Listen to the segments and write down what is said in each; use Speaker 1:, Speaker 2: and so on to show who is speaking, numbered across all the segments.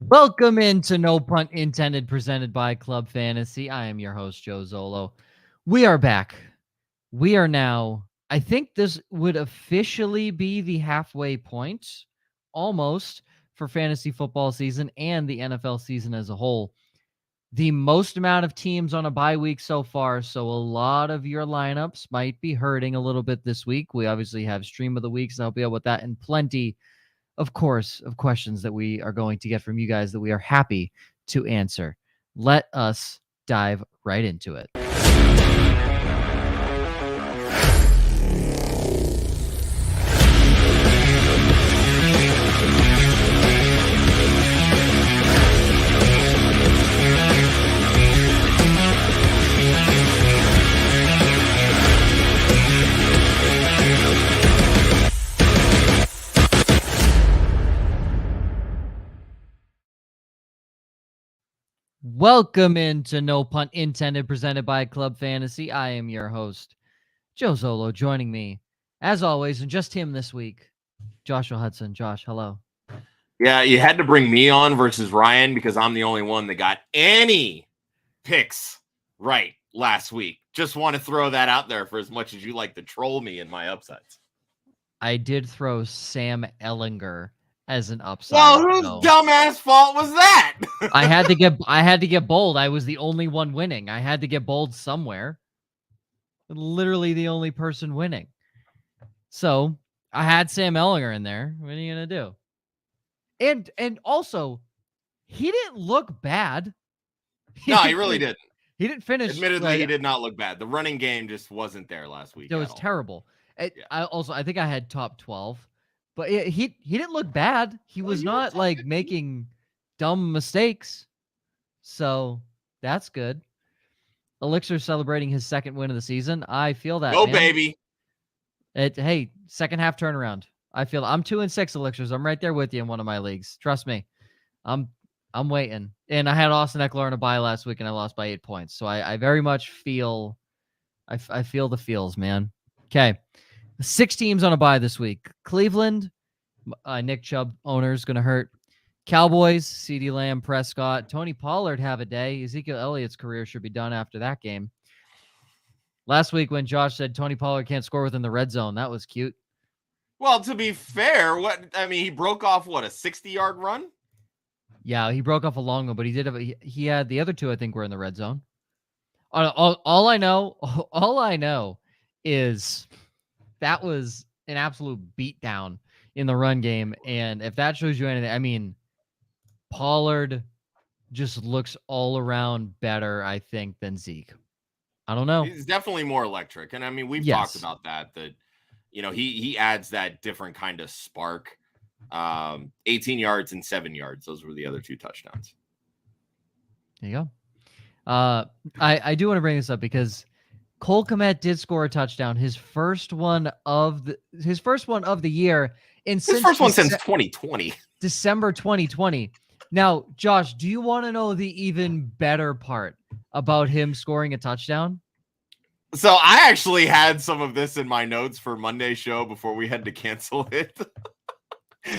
Speaker 1: Welcome into No Punt Intended, presented by Club Fantasy. I am your host, Joe Zollo. We are back. We are now, I think this would officially be the halfway point, almost, for fantasy football season and the NFL season as a whole. The most amount of teams on a bye week so far, so a lot of your lineups might be hurting a little bit this week. We obviously have Stream of the Week, so I'll be able with that, and plenty of course, of questions that we are going to get from you guys that we are happy to answer. Let us dive right into it. Welcome into No Punt Intended, presented by Club Fantasy. I am your host, Joe Zollo. Joining me, as always, and just him this week, Joshua Hudson. Josh, hello.
Speaker 2: Yeah, you had to bring me on versus Ryan because I'm the only one that got any picks right last week. Just want to throw that out there for as much as you like to troll me in my upsides.
Speaker 1: I did throw Sam Ellinger as an upside.
Speaker 2: Well, whose dumbass fault was that?
Speaker 1: I had to get bold. I was the only one winning. I had to get bold somewhere. Literally the only person winning. So I had Sam Ellinger in there. What are you gonna do? And also, he didn't look bad.
Speaker 2: No, he really didn't.
Speaker 1: He didn't finish.
Speaker 2: Admittedly, he did not look bad. The running game just wasn't there last week.
Speaker 1: It was terrible. I think I had top 12, but he didn't look bad. He was not like making dumb mistakes. So that's good. Elixir celebrating his second win of the season. I feel that.
Speaker 2: Go, baby.
Speaker 1: Hey, second half turnaround. I feel I'm 2-6 Elixirs. I'm right there with you in one of my leagues. Trust me. I'm waiting. And I had Austin Eckler on a bye last week and I lost by 8 points. So I very much feel I feel the feels, man. Okay. 6 teams on a bye this week. Cleveland, Nick Chubb owner's going to hurt. Cowboys, CeeDee Lamb, Prescott, Tony Pollard have a day. Ezekiel Elliott's career should be done after that game. Last week when Josh said Tony Pollard can't score within the red zone, that was cute.
Speaker 2: Well, to be fair, he broke off a 60-yard run?
Speaker 1: Yeah, he broke off a long one, but he had the other two I think were in the red zone. All I know is that was an absolute beatdown in the run game, and if that shows you anything, I mean, Pollard just looks all around better, I think, than Zeke. I don't know.
Speaker 2: He's definitely more electric, and I mean, we've talked about that he adds that different kind of spark. 18 yards and 7 yards. Those were the other 2 touchdowns.
Speaker 1: There you go. I do want to bring this up because Cole Kmet did score a touchdown, his first one of the year,
Speaker 2: since 2020,
Speaker 1: December 2020. Now, Josh, do you want to know the even better part about him scoring a touchdown?
Speaker 2: So I actually had some of this in my notes for Monday's show before we had to cancel it.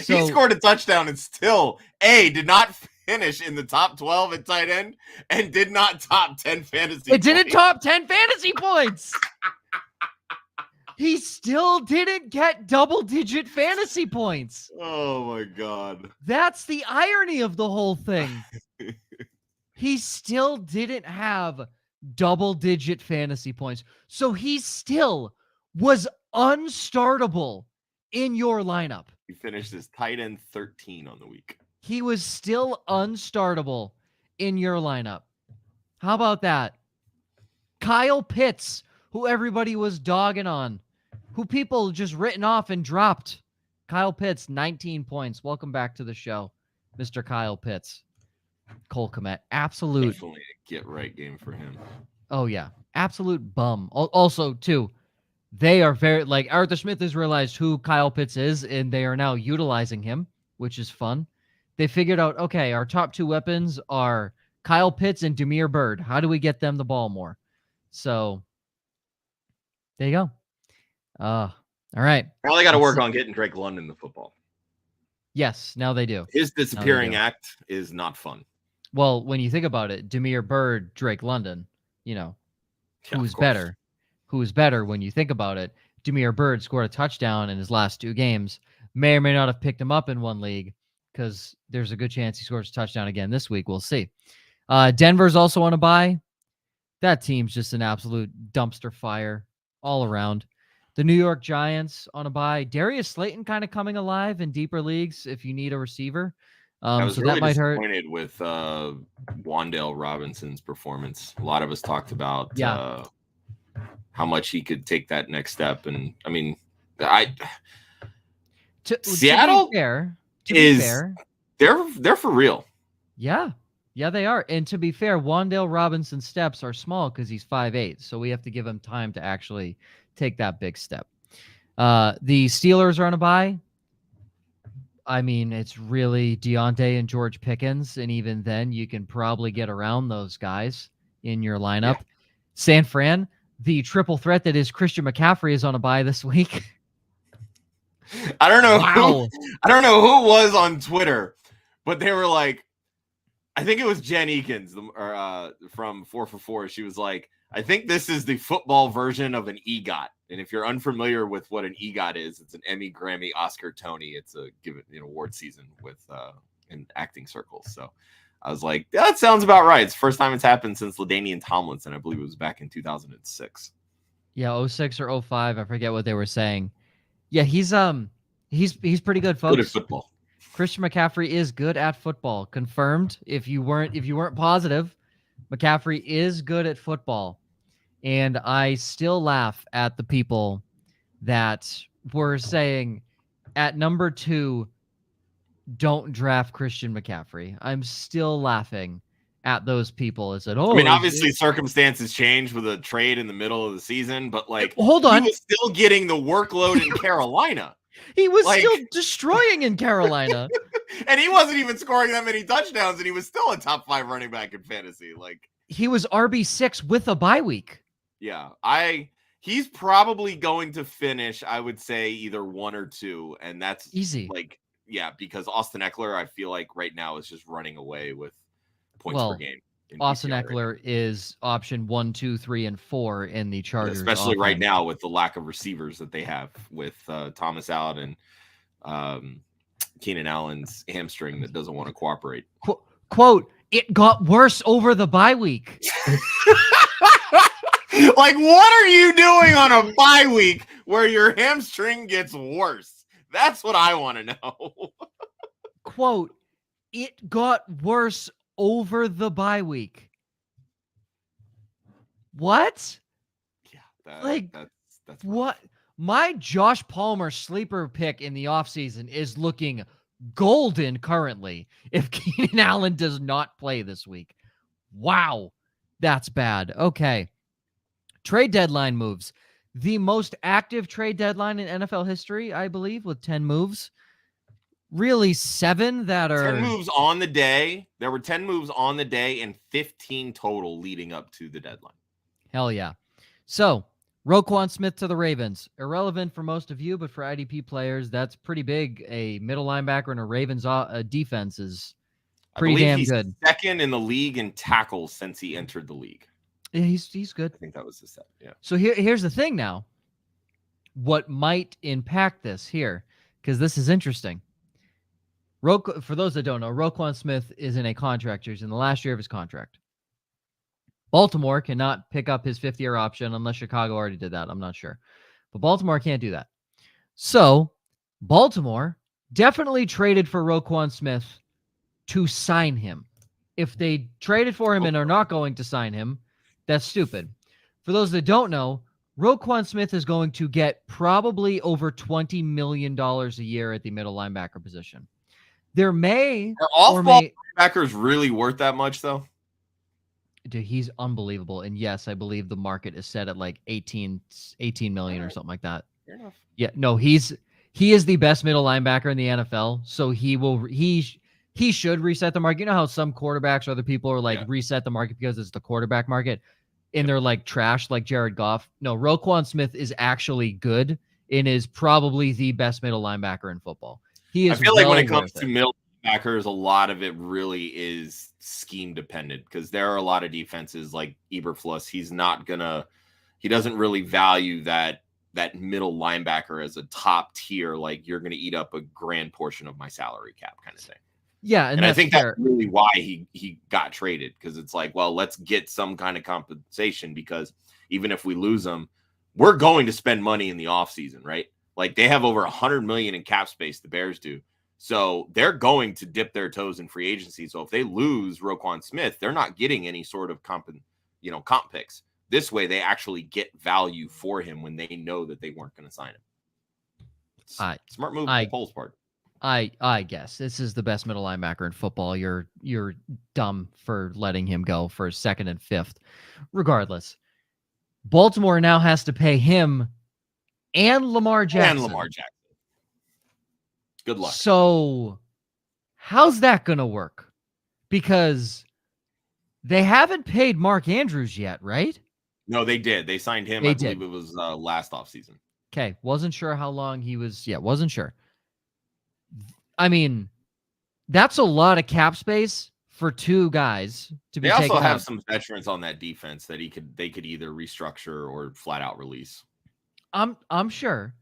Speaker 2: So, he scored a touchdown and still did not finish in the top 12 at tight end and did not top 10 fantasy points.
Speaker 1: Didn't top 10 fantasy points. He still didn't get double-digit fantasy points.
Speaker 2: Oh, my God.
Speaker 1: That's the irony of the whole thing. He still didn't have double-digit fantasy points. So he still was unstartable in your lineup.
Speaker 2: He finished as tight end 13 on the week.
Speaker 1: He was still unstartable in your lineup. How about that? Kyle Pitts, who everybody was dogging on, who people just written off and dropped. Kyle Pitts, 19 points. Welcome back to the show, Mr. Kyle Pitts. Cole Kmet, absolute.
Speaker 2: Definitely a get-right game for him.
Speaker 1: Oh, yeah. Absolute bum. Also, too, they are very, like, Arthur Smith has realized who Kyle Pitts is, and they are now utilizing him, which is fun. They figured out, okay, our top 2 weapons are Kyle Pitts and Damiere Byrd. How do we get them the ball more? So, there you go. All right.
Speaker 2: Now they got to work on getting Drake London the football.
Speaker 1: Yes, now they do.
Speaker 2: His disappearing act is not fun.
Speaker 1: Well, when you think about it, Damiere Byrd, Drake London, who's better? Who's better when you think about it? Damiere Byrd scored a touchdown in his last 2 games. May or may not have picked him up in one league because there's a good chance he scores a touchdown again this week. We'll see. Denver's also on a bye. That team's just an absolute dumpster fire all around. The New York Giants on a bye. Darius Slayton kind of coming alive in deeper leagues if you need a receiver.
Speaker 2: I was
Speaker 1: so
Speaker 2: really
Speaker 1: that might hurt.
Speaker 2: disappointed with Wan'Dale Robinson's performance. A lot of us talked about how much he could take that next step, and I mean, Seattle
Speaker 1: to be fair,
Speaker 2: they're for real.
Speaker 1: Yeah, they are. And to be fair, Wan'Dale Robinson's steps are small because he's 5'8", so we have to give him time to actually take that big step. The Steelers are on a bye. I mean, it's really Deontay and George Pickens, and even then, you can probably get around those guys in your lineup. Yeah. San Fran, the triple threat that is Christian McCaffrey, is on a bye this week.
Speaker 2: I don't know who it was on Twitter, but they were like, I think it was Jen Eakins from 4 for 4. She was like, I think this is the football version of an EGOT. And if you're unfamiliar with what an EGOT is, it's an Emmy, Grammy, Oscar, Tony. It's a award season with in acting circles. So I was like, that sounds about right. It's the first time it's happened since LaDainian Tomlinson. I believe it was back in 2006.
Speaker 1: Yeah, 06 or 05. I forget what they were saying. Yeah, he's pretty good, folks.
Speaker 2: Good at football.
Speaker 1: Christian McCaffrey is good at football. Confirmed. If you weren't positive, McCaffrey is good at football. And I still laugh at the people that were saying at number 2, don't draft Christian McCaffrey. I'm still laughing at those people. Is that,
Speaker 2: I mean, obviously circumstances change with a trade in the middle of the season, but
Speaker 1: hold on.
Speaker 2: He was still getting the workload in Carolina.
Speaker 1: He was still destroying in Carolina.
Speaker 2: And he wasn't even scoring that many touchdowns, and he was still a top 5 running back in fantasy.
Speaker 1: He was RB6 with a bye week.
Speaker 2: Yeah, he's probably going to finish, I would say, either 1 or 2, and that's
Speaker 1: easy.
Speaker 2: Because Austin Eckler, I feel like right now is just running away with points per game.
Speaker 1: Austin Eckler is option 1, 2, 3, and 4 in the Chargers,
Speaker 2: especially right now with the lack of receivers that they have with Thomas out and Keenan Allen's hamstring that doesn't want to cooperate.
Speaker 1: Quote, it got worse over the bye week.
Speaker 2: What are you doing on a bye week where your hamstring gets worse? That's what I want to know.
Speaker 1: Quote, it got worse over the bye week. What?
Speaker 2: Yeah, that's
Speaker 1: what? My Josh Palmer sleeper pick in the offseason is looking golden currently if Keenan Allen does not play this week. Wow, that's bad. Okay. Trade deadline moves. The most active trade deadline in NFL history, I believe, with 10 moves. Really 7 that are
Speaker 2: 10 moves on the day. There were 10 moves on the day and 15 total leading up to the deadline.
Speaker 1: Hell yeah. So, Roquan Smith to the Ravens. Irrelevant for most of you, but for IDP players, that's pretty big. A middle linebacker in a Ravens defense is pretty damn good.
Speaker 2: Second in the league in tackles since he entered the league.
Speaker 1: Yeah, he's good.
Speaker 2: I think that was the set. Yeah.
Speaker 1: So here's the thing now. What might impact this here, because this is interesting. For those that don't know, Roquan Smith is in a contract year. He's in the last year of his contract. Baltimore cannot pick up his 5th-year option unless Chicago already did that. I'm not sure. But Baltimore can't do that. So Baltimore definitely traded for Roquan Smith to sign him. If they traded for him and are not going to sign him, that's stupid. For those that don't know, Roquan Smith is going to get probably over $20 million a year at the middle linebacker position. Are
Speaker 2: off-ball linebackers really worth that much, though?
Speaker 1: Dude, he's unbelievable. And yes, I believe the market is set at 18 million or something like that.
Speaker 2: Fair enough.
Speaker 1: Yeah, no, he is the best middle linebacker in the NFL. So he should reset the market. You know how some quarterbacks or other people are reset the market because it's the quarterback market and they're trash like Jared Goff. No, Roquan Smith is actually good and is probably the best middle linebacker in football. He
Speaker 2: I
Speaker 1: is
Speaker 2: feel like when
Speaker 1: well
Speaker 2: it comes
Speaker 1: worth
Speaker 2: to
Speaker 1: it.
Speaker 2: middle linebackers, a lot of it really is scheme dependent because there are a lot of defenses like Eberflus. He doesn't really value that middle linebacker as a top tier. Like you're going to eat up a grand portion of my salary cap kind of thing.
Speaker 1: Yeah,
Speaker 2: And I
Speaker 1: that's
Speaker 2: think
Speaker 1: fair.
Speaker 2: that's really why he got traded, because it's like, well, let's get some kind of compensation, because even if we lose him, we're going to spend money in the offseason, right? Like they have over $100 million in cap space, the Bears do. So they're going to dip their toes in free agency. So if they lose Roquan Smith, they're not getting any sort of comp picks. This way they actually get value for him when they know that they weren't going to sign him. Smart move on the Colts part.
Speaker 1: I guess this is the best middle linebacker in football. You're dumb for letting him go for second and fifth. Regardless, Baltimore now has to pay him and Lamar Jackson.
Speaker 2: Good luck.
Speaker 1: So how's that going to work? Because they haven't paid Mark Andrews yet, right?
Speaker 2: No, they did. They signed him. I believe it was last offseason.
Speaker 1: Okay. Wasn't sure how long he was. Yeah, wasn't sure. I mean, that's a lot of cap space for two guys to be taken out.
Speaker 2: They also have some veterans on that defense that they could either restructure or flat out release.
Speaker 1: I'm sure,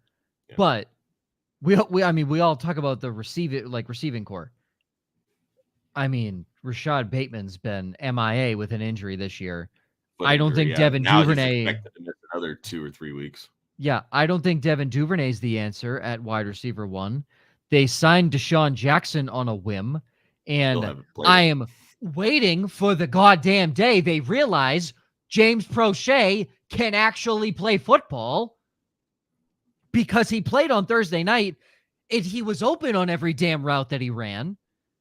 Speaker 1: yeah. But we all talk about the receiving core. I mean, Rashad Bateman's been MIA with an injury this year. I don't think Devin Duvernay
Speaker 2: expected to miss another 2 or 3 weeks.
Speaker 1: Yeah, I don't think Devin Duvernay's the answer at wide receiver 1. They signed Deshaun Jackson on a whim, and I am waiting for the goddamn day they realize James Prochet can actually play football, because he played on Thursday night and he was open on every damn route that he ran.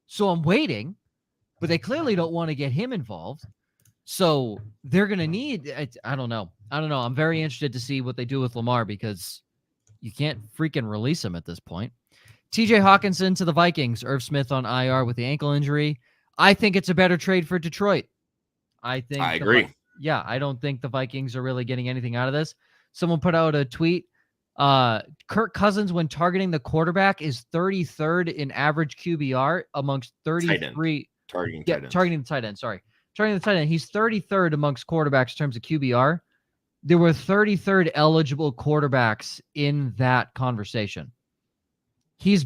Speaker 1: So I'm waiting, but they clearly don't want to get him involved. So they're going to need, I don't know. I'm very interested to see what they do with Lamar, because you can't freaking release him at this point. TJ Hawkinson to the Vikings, Irv Smith on IR with the ankle injury. I think it's a better trade for Detroit. I
Speaker 2: agree.
Speaker 1: I don't think the Vikings are really getting anything out of this. Someone put out a tweet. Kirk Cousins, when targeting the quarterback, is 33rd in average QBR amongst 33
Speaker 2: targeting
Speaker 1: the tight end. Sorry. Targeting the tight end. He's 33rd amongst quarterbacks in terms of QBR. There were 33rd eligible quarterbacks in that conversation. He's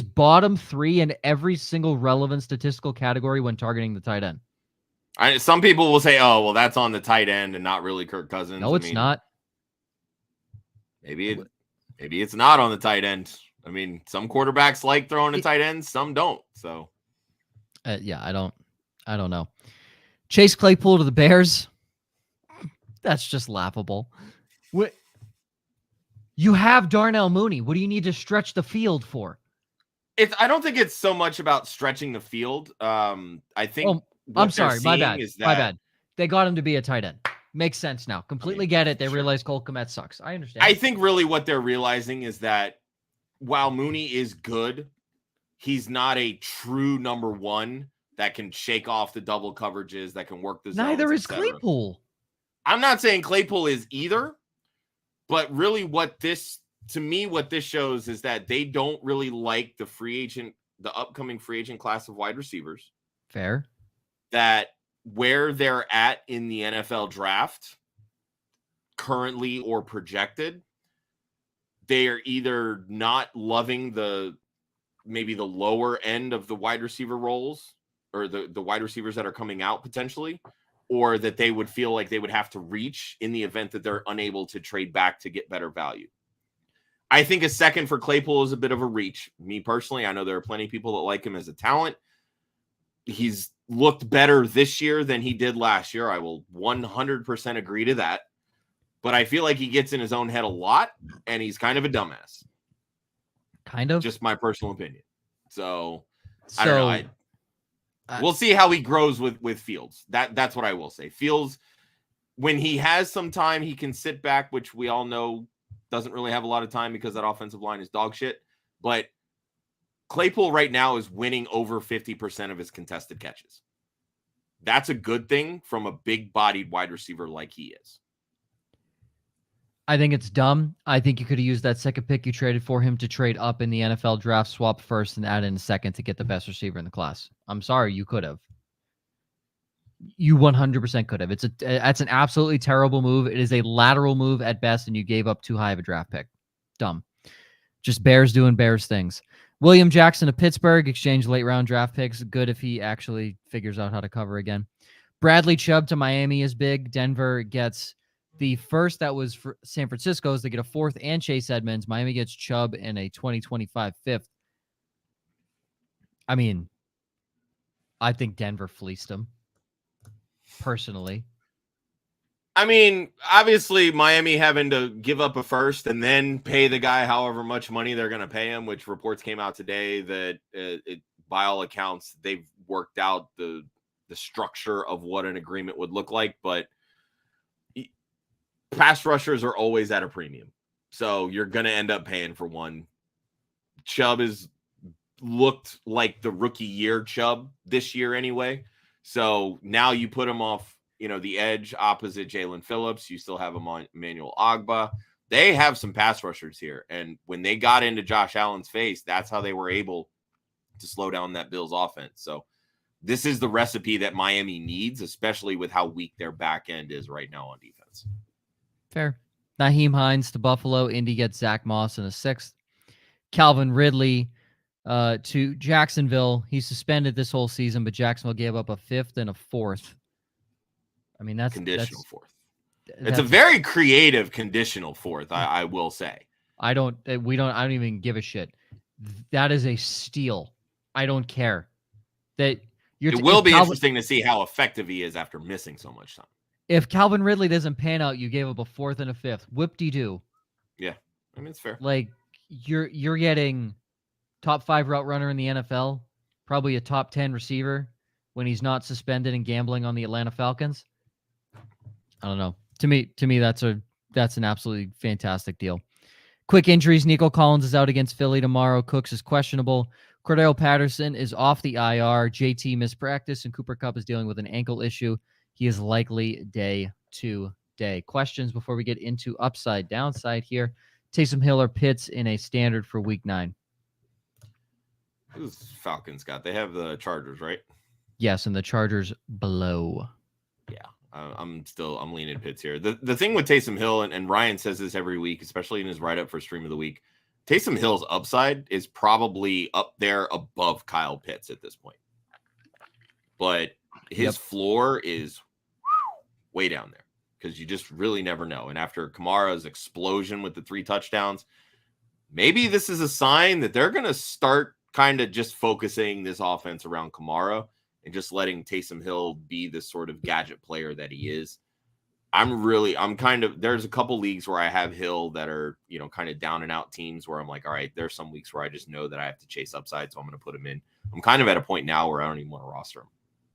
Speaker 1: bottom 3 in every single relevant statistical category when targeting the tight end.
Speaker 2: Some people will say, "Oh, well, that's on the tight end and not really Kirk Cousins."
Speaker 1: No, it's not.
Speaker 2: Maybe it's not on the tight end. I mean, some quarterbacks like throwing a tight end, some don't. So,
Speaker 1: I don't know. Chase Claypool to the Bears. That's just laughable. You have Darnell Mooney. What do you need to stretch the field for?
Speaker 2: I don't think it's so much about stretching the field. I think.
Speaker 1: I'm sorry. My bad. They got him to be a tight end. Makes sense now. Completely get it. They realize Cole Kmet sucks. I understand.
Speaker 2: I think really what they're realizing is that while Mooney is good, he's not a true number 1 that can shake off the double coverages, that can work the zones.
Speaker 1: Neither is Claypool.
Speaker 2: I'm not saying Claypool is either, but really what this shows is that they don't really like the upcoming free agent class of wide receivers.
Speaker 1: Fair.
Speaker 2: That where they're at in the NFL draft currently or projected, they are either not loving maybe the lower end of the wide receiver roles, or the wide receivers that are coming out potentially, or that they would feel like they would have to reach in the event that they're unable to trade back to get better value. I think a second for Claypool is a bit of a reach. Me personally, I know there are plenty of people that like him as a talent. He's looked better this year than he did last year. I will 100% agree to that. But I feel like he gets in his own head a lot, and he's kind of a dumbass.
Speaker 1: Kind of?
Speaker 2: Just my personal opinion. So I don't know. We'll see how he grows with Fields. That's what I will say. Fields, when he has some time, he can sit back, which we all know doesn't really have a lot of time because that offensive line is dog shit. But Claypool right now is winning over 50% of his contested catches. That's a good thing from a big-bodied wide receiver like he is.
Speaker 1: I think it's dumb. I think you could have used that second pick you traded for him to trade up in the NFL draft, swap first, and add in a second to get the best receiver in the class. I'm sorry, you could have. You 100% could have. That's an absolutely terrible move. It is a lateral move at best, and you gave up too high of a draft pick. Dumb. Just Bears doing Bears things. William Jackson of Pittsburgh exchanged late round draft picks. Good if he actually figures out how to cover again. Bradley Chubb to Miami is big. Denver gets the first that was for San Francisco's. They get a fourth and Chase Edmonds. Miami gets Chubb and a 2025 fifth. I mean, I think Denver fleeced him. Personally.
Speaker 2: I mean, obviously, Miami having to give up a first and then pay the guy however much money they're going to pay him, which reports came out today that by all accounts, they've worked out the structure of what an agreement would look like. But pass rushers are always at a premium. So you're going to end up paying for one. Chubb has looked like the rookie year Chubb this year anyway. So now you put him off, the edge opposite Jalen Phillips. You still have Emmanuel Ogbah. They have some pass rushers here. And when they got into Josh Allen's face, that's how they were able to slow down that Bills offense. So this is the recipe that Miami needs, especially with how weak their back end is right now on defense.
Speaker 1: Fair. Nyheim Hines to Buffalo. Indy gets Zach Moss in a sixth. Calvin Ridley to Jacksonville. He's suspended this whole season, but Jacksonville gave up a fifth and a fourth. I mean, that's
Speaker 2: conditional fourth. It's a very creative conditional fourth, I will say.
Speaker 1: I don't even give a shit. That is a steal. I don't care. It will be
Speaker 2: interesting to see how effective he is after missing so much time.
Speaker 1: If Calvin Ridley doesn't pan out, you gave up a fourth and a fifth. Whoop-de-doo.
Speaker 2: Yeah, I mean, it's fair.
Speaker 1: Like, you're getting top 5 route runner in the NFL, probably a top 10 receiver when he's not suspended and gambling on the Atlanta Falcons. I don't know. To me, that's an absolutely fantastic deal. Quick injuries. Nico Collins is out against Philly tomorrow. Cooks is questionable. Cordell Patterson is off the IR. JT missed practice, and Cooper Kupp is dealing with an ankle issue. He is likely day to day. Questions before we get into upside, downside here. Taysom Hill or Pitts in a standard for week 9.
Speaker 2: Who's Falcons got? They have the Chargers, right?
Speaker 1: Yes, and the Chargers below.
Speaker 2: Yeah. I'm leaning Pitts here. The thing with Taysom Hill, and Ryan says this every week, especially in his write-up for Stream of the Week, Taysom Hill's upside is probably up there above Kyle Pitts at this point. But his floor is way down there because you just really never know. And after Kamara's explosion with the 3 touchdowns, maybe this is a sign that they're going to start kind of just focusing this offense around Kamara and just letting Taysom Hill be the sort of gadget player that he is. There's a couple leagues where I have Hill that are, kind of down and out teams where I'm like, all right, there's some weeks where I just know that I have to chase upside. So I'm going to put him in. I'm kind of at a point now where I don't even want to roster him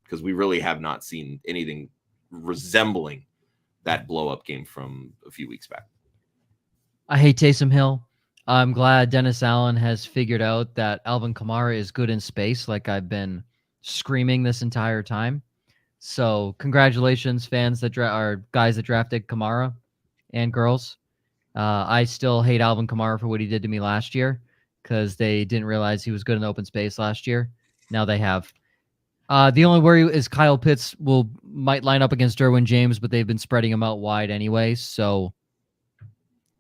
Speaker 2: because we really have not seen anything resembling that blow up game from a few weeks back.
Speaker 1: I hate Taysom Hill. I'm glad Dennis Allen has figured out that Alvin Kamara is good in space. Like I've been screaming this entire time. So congratulations, fans that are guys that drafted Kamara and girls. I still hate Alvin Kamara for what he did to me last year because they didn't realize he was good in open space last year. Now they have. The only worry is Kyle Pitts might line up against Derwin James, but they've been spreading him out wide anyway. So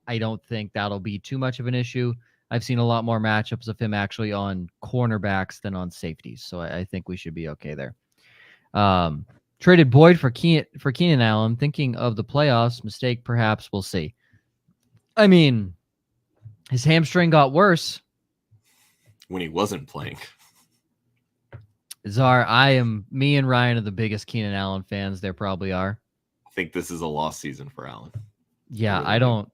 Speaker 1: I don't think that'll be too much of an issue. I've seen a lot more matchups of him actually on cornerbacks than on safeties. So I think we should be okay there. Traded Boyd for Keenan Allen, thinking of the playoffs. Mistake, perhaps. We'll see. I mean, his hamstring got worse
Speaker 2: when he wasn't playing.
Speaker 1: Czar, me and Ryan are the biggest Keenan Allen fans there probably are.
Speaker 2: I think this is a lost season for Allen.
Speaker 1: Yeah, I don't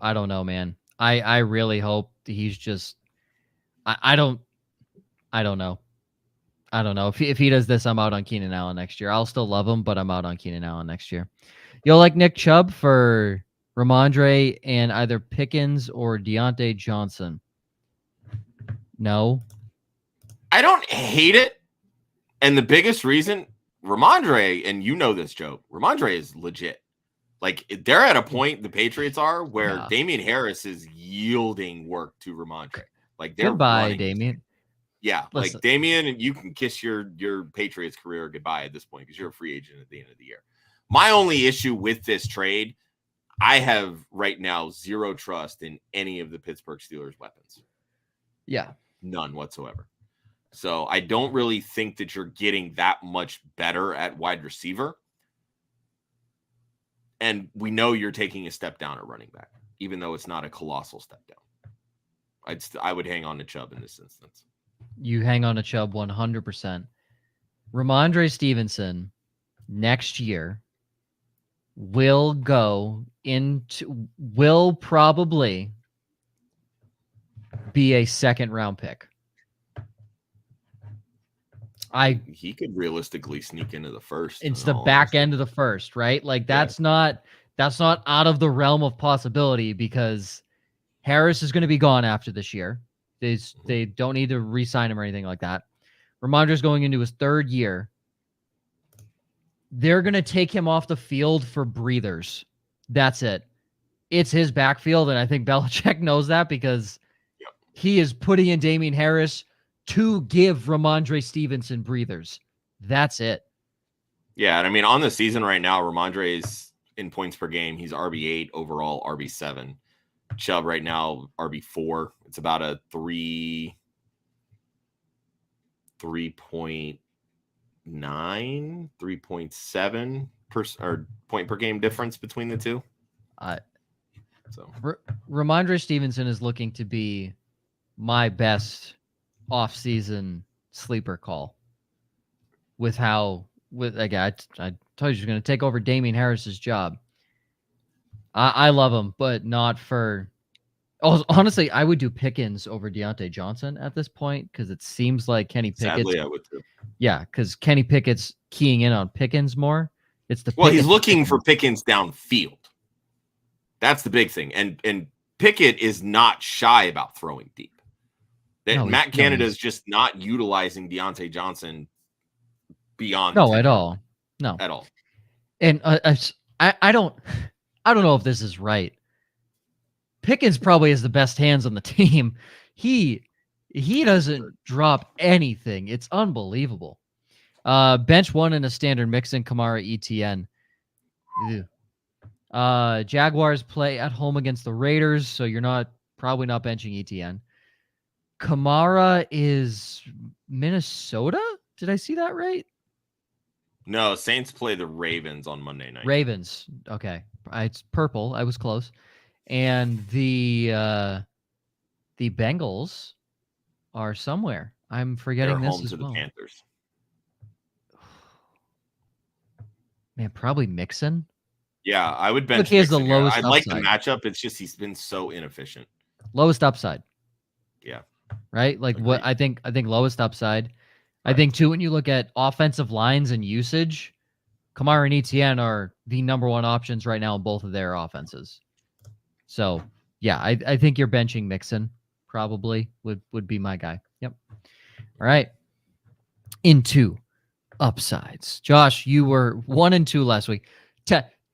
Speaker 1: know, man. I really hope he's just, I don't know. I don't know. If he does this, I'm out on Keenan Allen next year. I'll still love him, but I'm out on Keenan Allen next year. You'll like Nick Chubb for Ramondre and either Pickens or Deontay Johnson? No.
Speaker 2: I don't hate it. And the biggest reason, Ramondre, and you know this, Joe, Ramondre is legit. Like they're at a point, the Patriots are, where
Speaker 1: Yeah.
Speaker 2: Damian Harris is yielding work to Ramondre. Like they're
Speaker 1: Goodbye,
Speaker 2: running.
Speaker 1: Damian.
Speaker 2: Yeah,
Speaker 1: Listen.
Speaker 2: like Damian, and you can kiss your Patriots career goodbye at this point because you're a free agent at the end of the year. My only issue with this trade, I have right now zero trust in any of the Pittsburgh Steelers' weapons.
Speaker 1: Yeah.
Speaker 2: None whatsoever. So I don't really think that you're getting that much better at wide receiver. And we know you're taking a step down at running back, even though it's not a colossal step down. I would hang on to Chubb in this instance.
Speaker 1: You hang on to Chubb 100%. Ramondre Stevenson next year will probably be a second round pick.
Speaker 2: He could realistically sneak into the first.
Speaker 1: It's the back end of the first, right? Like that's not out of the realm of possibility because Harris is going to be gone after this year. They don't need to re-sign him or anything like that. Ramondre's going into his third year. They're going to take him off the field for breathers. That's it. It's his backfield, and I think Belichick knows that because he is putting in Damian Harris to give Ramondre Stevenson breathers. That's it.
Speaker 2: Yeah, and I mean, on the season right now, Ramondre is in points per game. He's RB8 overall, RB7. Chubb right now, RB4. It's about a 3.9, 3.7 point per game difference between the two.
Speaker 1: Ramondre Stevenson is looking to be my best off-season sleeper call. I told you he's going to take over Damian Harris's job. I love him, but not for. Oh, honestly, I would do Pickens over Deontay Johnson at this point because it seems like Kenny Pickett.
Speaker 2: Sadly, I would too.
Speaker 1: Yeah, because Kenny Pickett's keying in on Pickens more.
Speaker 2: He's looking for Pickens downfield. That's the big thing, and Pickett is not shy about throwing deep. Matt Canada is just not utilizing Deontay Johnson beyond.
Speaker 1: No, at all. No,
Speaker 2: at all.
Speaker 1: And I don't know if this is right. Pickens probably has the best hands on the team. He doesn't drop anything. It's unbelievable. Bench one in a standard Mixon, Kamara, ETN. Jaguars play at home against the Raiders, so you're probably not benching ETN. Kamara is Minnesota? Did I see that right?
Speaker 2: No, Saints play the Ravens on Monday night.
Speaker 1: Ravens. Okay. It's purple. I was close. And the Bengals are somewhere. I'm forgetting
Speaker 2: They're
Speaker 1: this
Speaker 2: home
Speaker 1: as
Speaker 2: to
Speaker 1: well.
Speaker 2: The Panthers.
Speaker 1: Man, probably Mixon.
Speaker 2: Yeah, I would bench.
Speaker 1: Look, he has the lowest
Speaker 2: I
Speaker 1: upside.
Speaker 2: like the matchup. It's just he's been so inefficient.
Speaker 1: Lowest upside.
Speaker 2: Yeah.
Speaker 1: Right? Like
Speaker 2: Agreed.
Speaker 1: what I think lowest upside. Right. I think too when you look at offensive lines and usage, Kamara and ETN are the number one options right now in both of their offenses. So yeah, I think you're benching Mixon probably would be my guy. Yep. All right. Into upsides. Josh, you were 1-2 last week.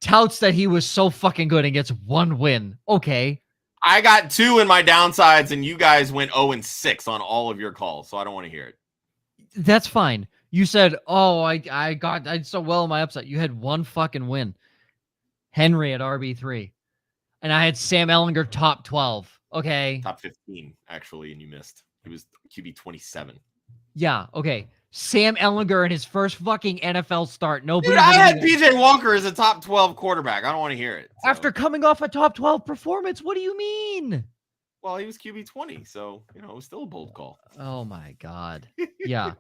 Speaker 1: Touts that he was so fucking good and gets one win. Okay.
Speaker 2: I got 2 in my downsides, and you guys went 0-6 on all of your calls, so I don't want to hear it.
Speaker 1: That's fine. You said, "Oh, I did so well in my upside." You had one fucking win. Henry at RB3, and I had Sam Ehlinger top 12. Okay,
Speaker 2: top 15 actually, and you missed. He was QB 27.
Speaker 1: Yeah. Okay. Sam Ehlinger in his first fucking NFL start. Nobody.
Speaker 2: Dude, I had PJ Walker as a top 12 quarterback. I don't want to hear it.
Speaker 1: So. After coming off a top 12 performance, what do you mean?
Speaker 2: Well, he was QB 20, so it was still a bold call.
Speaker 1: Oh my God. Yeah.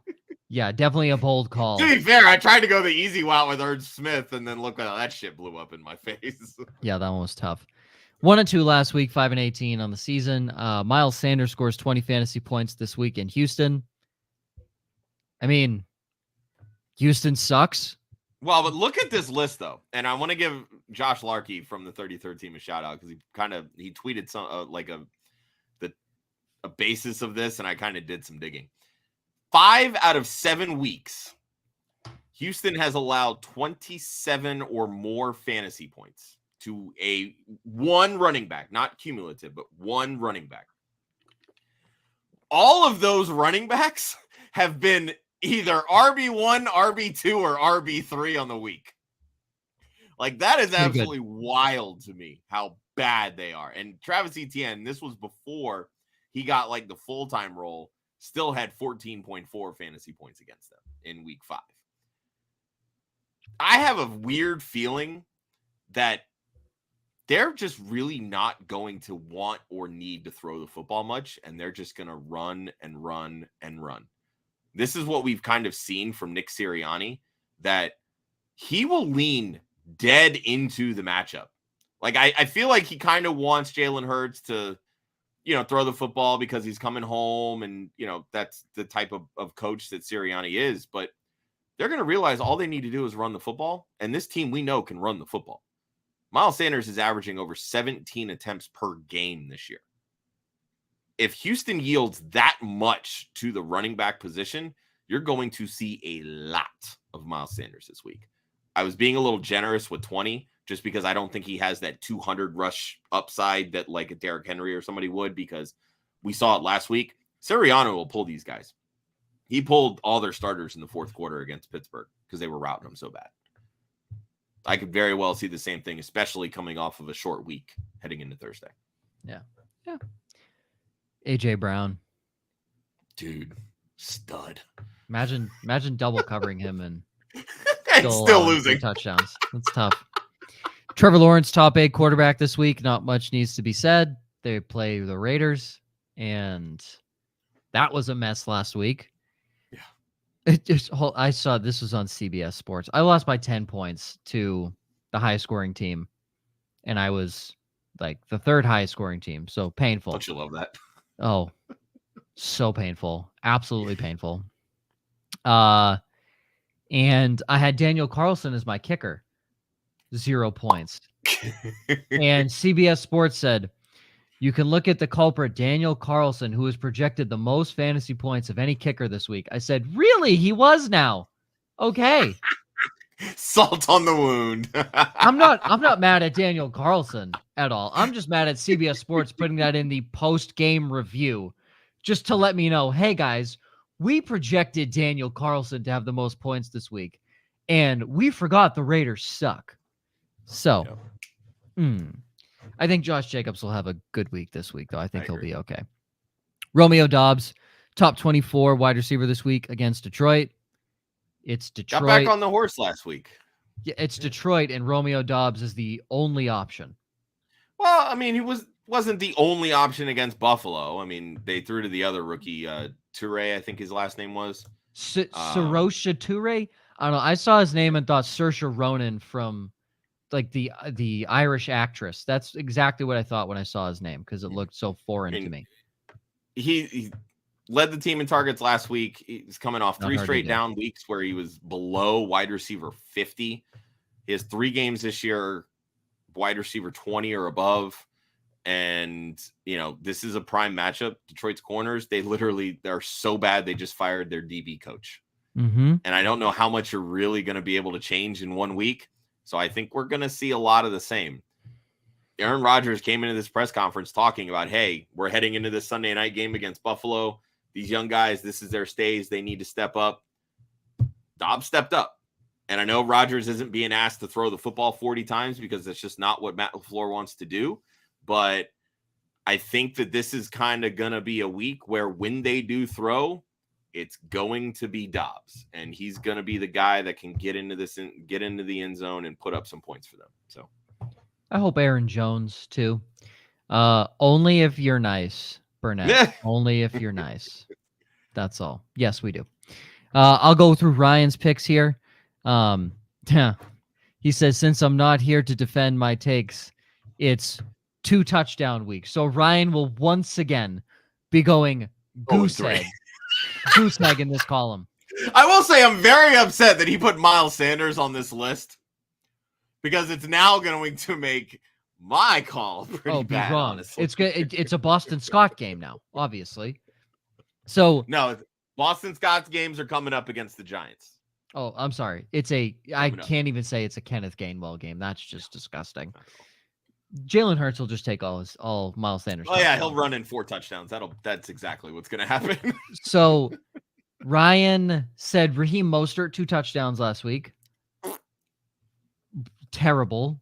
Speaker 1: Yeah, definitely a bold call.
Speaker 2: To be fair, I tried to go the easy route with Ernst Smith, and then look how that shit blew up in my face.
Speaker 1: Yeah, that one was tough. 1-2 last week, 5-18 on the season. Miles Sanders scores 20 fantasy points this week in Houston. I mean, Houston sucks.
Speaker 2: Well, but look at this list, though. And I want to give Josh Larkey from the 33rd team a shout out because he tweeted some a basis of this, and I kind of did some digging. 5 out of 7 weeks, Houston has allowed 27 or more fantasy points to one running back, not cumulative, but one running back. All of those running backs have been either RB1, RB2, or RB3 on the week. Like, that is absolutely wild to me how bad they are. And Travis Etienne, this was before he got like the full-time role, still had 14.4 fantasy points against them in week 5. I have a weird feeling that they're just really not going to want or need to throw the football much, and they're just going to run and run and run. This is what we've kind of seen from Nick Sirianni, that he will lean dead into the matchup. Like, I feel like he kind of wants Jalen Hurts to, throw the football because he's coming home, and, that's the type of coach that Sirianni is. But they're going to realize all they need to do is run the football, and this team we know can run the football. Miles Sanders is averaging over 17 attempts per game this year. If Houston yields that much to the running back position, you're going to see a lot of Miles Sanders this week. I was being a little generous with 20 just because I don't think he has that 200 rush upside that like a Derrick Henry or somebody would, because we saw it last week. Sirianni will pull these guys. He pulled all their starters in the fourth quarter against Pittsburgh because they were routing them so bad. I could very well see the same thing, especially coming off of a short week heading into Thursday.
Speaker 1: Yeah. AJ Brown.
Speaker 2: Dude, stud.
Speaker 1: Imagine double covering him and
Speaker 2: still losing
Speaker 1: touchdowns. That's tough. Trevor Lawrence, top 8 quarterback this week. Not much needs to be said. They play the Raiders, and that was a mess last week. I saw this was on CBS Sports. I lost by 10 points to the highest scoring team, and I was like the 3rd highest scoring team. So painful.
Speaker 2: Don't you love that?
Speaker 1: Oh, so painful. Absolutely painful. And I had Daniel Carlson as my kicker. 0 points. And CBS Sports said, you can look at the culprit, Daniel Carlson, who has projected the most fantasy points of any kicker this week. I said, really? He was now. Okay.
Speaker 2: Salt on the wound.
Speaker 1: I'm not mad at Daniel Carlson at all. I'm just mad at CBS Sports putting that in the post-game review just to let me know, hey, guys, we projected Daniel Carlson to have the most points this week, and we forgot the Raiders suck. So, I think Josh Jacobs will have a good week this week, though. I think he'll be okay. Romeo Doubs, top 24 wide receiver this week against Detroit. It's Detroit.
Speaker 2: Got back on the horse last week.
Speaker 1: Yeah, it's Detroit, and Romeo Doubs is the only option.
Speaker 2: Well, I mean, he wasn't the only option against Buffalo. I mean, they threw to the other rookie, Toure, I think his last name was.
Speaker 1: Saoirse Toure? I don't know. I saw his name and thought Saoirse Ronan from like the Irish actress. That's exactly what I thought when I saw his name, because it looked so foreign to me.
Speaker 2: He led the team in targets last week. He's coming off 3 straight down weeks where he was below wide receiver 50. He has 3 games this year, wide receiver 20 or above. And, this is a prime matchup. Detroit's corners, they're so bad they just fired their DB coach.
Speaker 1: Mm-hmm.
Speaker 2: And I don't know how much you're really going to be able to change in 1 week. So I think we're going to see a lot of the same. Aaron Rodgers came into this press conference talking about, hey, we're heading into this Sunday night game against Buffalo. These young guys, this is their stage. They need to step up. Dobbs stepped up. And I know Rodgers isn't being asked to throw the football 40 times because that's just not what Matt LaFleur wants to do. But I think that this is kind of going to be a week where when they do throw, it's going to be Dobbs, and he's going to be the guy that can get into the end zone and put up some points for them. So
Speaker 1: I hope Aaron Jones too. Only if you're nice, Burnett. Only if you're nice. That's all. Yes, we do. I'll go through Ryan's picks here. He says, since I'm not here to defend my takes, it's 2 touchdown weeks. So Ryan will once again be going goose egg. Goose egg in this column.
Speaker 2: I will say I'm very upset that he put Miles Sanders on this list, because it's now going to make my call pretty bad.
Speaker 1: Wrong.
Speaker 2: Honestly.
Speaker 1: It's good. It's a Boston Scott game now, obviously. So
Speaker 2: no, Boston Scott's games are coming up against the Giants.
Speaker 1: Oh, I'm sorry. I can't even say it's a Kenneth Gainwell game. That's just disgusting. Jalen Hurts will just take all Miles Sanders.
Speaker 2: Oh yeah, he'll run in 4 touchdowns. That's exactly what's going to happen.
Speaker 1: So Ryan said Raheem Mostert 2 touchdowns last week. Terrible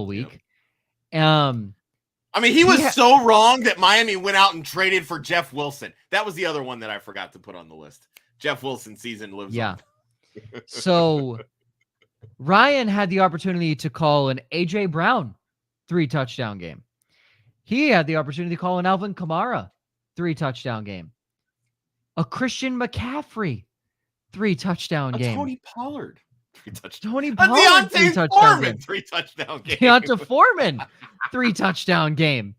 Speaker 1: week.
Speaker 2: Yep. I mean, he was so wrong that Miami went out and traded for Jeff Wilson. That was the other one that I forgot to put on the list. Jeff Wilson's season lives on.
Speaker 1: So Ryan had the opportunity to call an A.J. Brown 3-touchdown game. He had the opportunity to call an Alvin Kamara 3-touchdown game. A Christian McCaffrey 3-touchdown game.
Speaker 2: Tony Pollard 3-touchdown.
Speaker 1: Tony Pollard 3-touchdown game.
Speaker 2: 3-touchdown game.
Speaker 1: Deonta Foreman 3-touchdown game.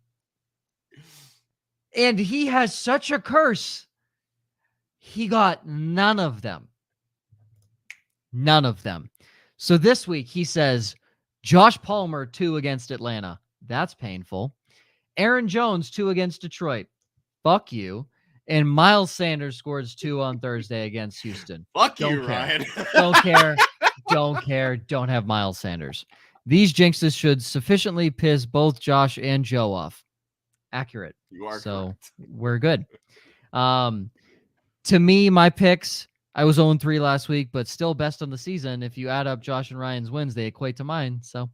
Speaker 1: And he has such a curse. He got none of them. None of them. So this week he says Josh Palmer 2 against Atlanta. That's painful. Aaron Jones 2 against Detroit. Fuck you. And Miles Sanders scores 2 on Thursday against Houston.
Speaker 2: Fuck you, Ryan.
Speaker 1: Don't care. Don't care. Don't have Miles Sanders. These jinxes should sufficiently piss both Josh and Joe off. Accurate.
Speaker 2: You are
Speaker 1: so
Speaker 2: correct.
Speaker 1: We're good. To me, my picks, I was 0-3 last week, but still best on the season. If you add up Josh and Ryan's wins, they equate to mine. So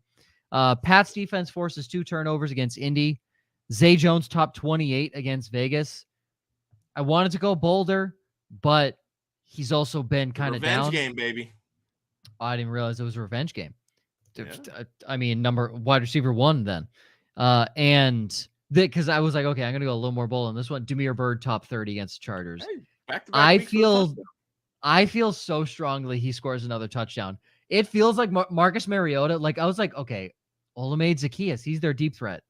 Speaker 1: Pat's defense forces 2 turnovers against Indy. Zay Jones top 28 against Vegas. I wanted to go bolder, but he's also been kind of down.
Speaker 2: Revenge game, baby.
Speaker 1: Oh, I didn't realize it was a revenge game.
Speaker 2: Yeah.
Speaker 1: I mean, wide receiver 1 then. And because I was like, okay, I'm going to go a little more bold on this one. Demir Bird top 30 against the Chargers.
Speaker 2: Hey, back-to-back
Speaker 1: I feel so strongly he scores another touchdown. It feels like Marcus Mariota. Like I was like, okay, Olamide Zaccheaus, he's their deep threat.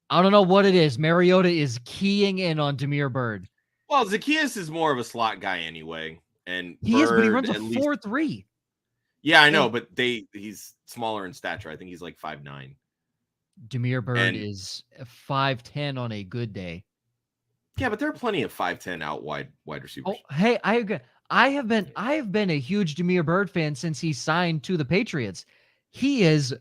Speaker 1: I don't know what it is. Mariota is keying in on Demir Bird.
Speaker 2: Well, Zaccheaus is more of a slot guy anyway, and
Speaker 1: he is, but he runs a 4.3.
Speaker 2: Yeah, I know, but he's smaller in stature. I think he's like 5'9".
Speaker 1: Demir Bird is 5'10" on a good day.
Speaker 2: Yeah, but there are plenty of 5'10" out wide receivers.
Speaker 1: Oh, hey, I agree. I have been a huge Demir Bird fan since he signed to the Patriots. He is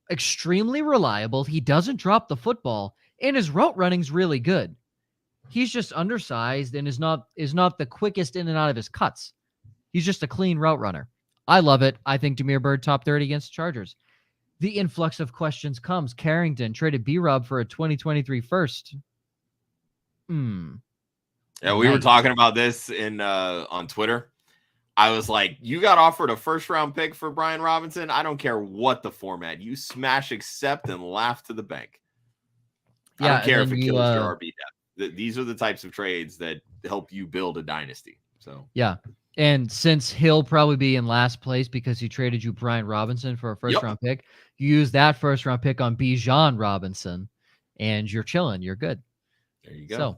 Speaker 1: extremely reliable. He doesn't drop the football, and his route running's really good. He's just undersized and is not the quickest in and out of his cuts. He's just a clean route runner. I love it. I think Demir Bird top 30 against the Chargers. The influx of questions comes. Carrington traded B-Rob for a 2023 first.
Speaker 2: Yeah, we were talking about this on Twitter. I was like, you got offered a first-round pick for Brian Robinson? I don't care what the format. You smash accept and laugh to the bank. I don't care if it kills your RB depth. These are the types of trades that help you build a dynasty. So
Speaker 1: yeah. And since he'll probably be in last place because he traded you Brian Robinson for a first-round pick, you use that first-round pick on Bijan Robinson, and you're chilling. You're good.
Speaker 2: There you go.
Speaker 1: So,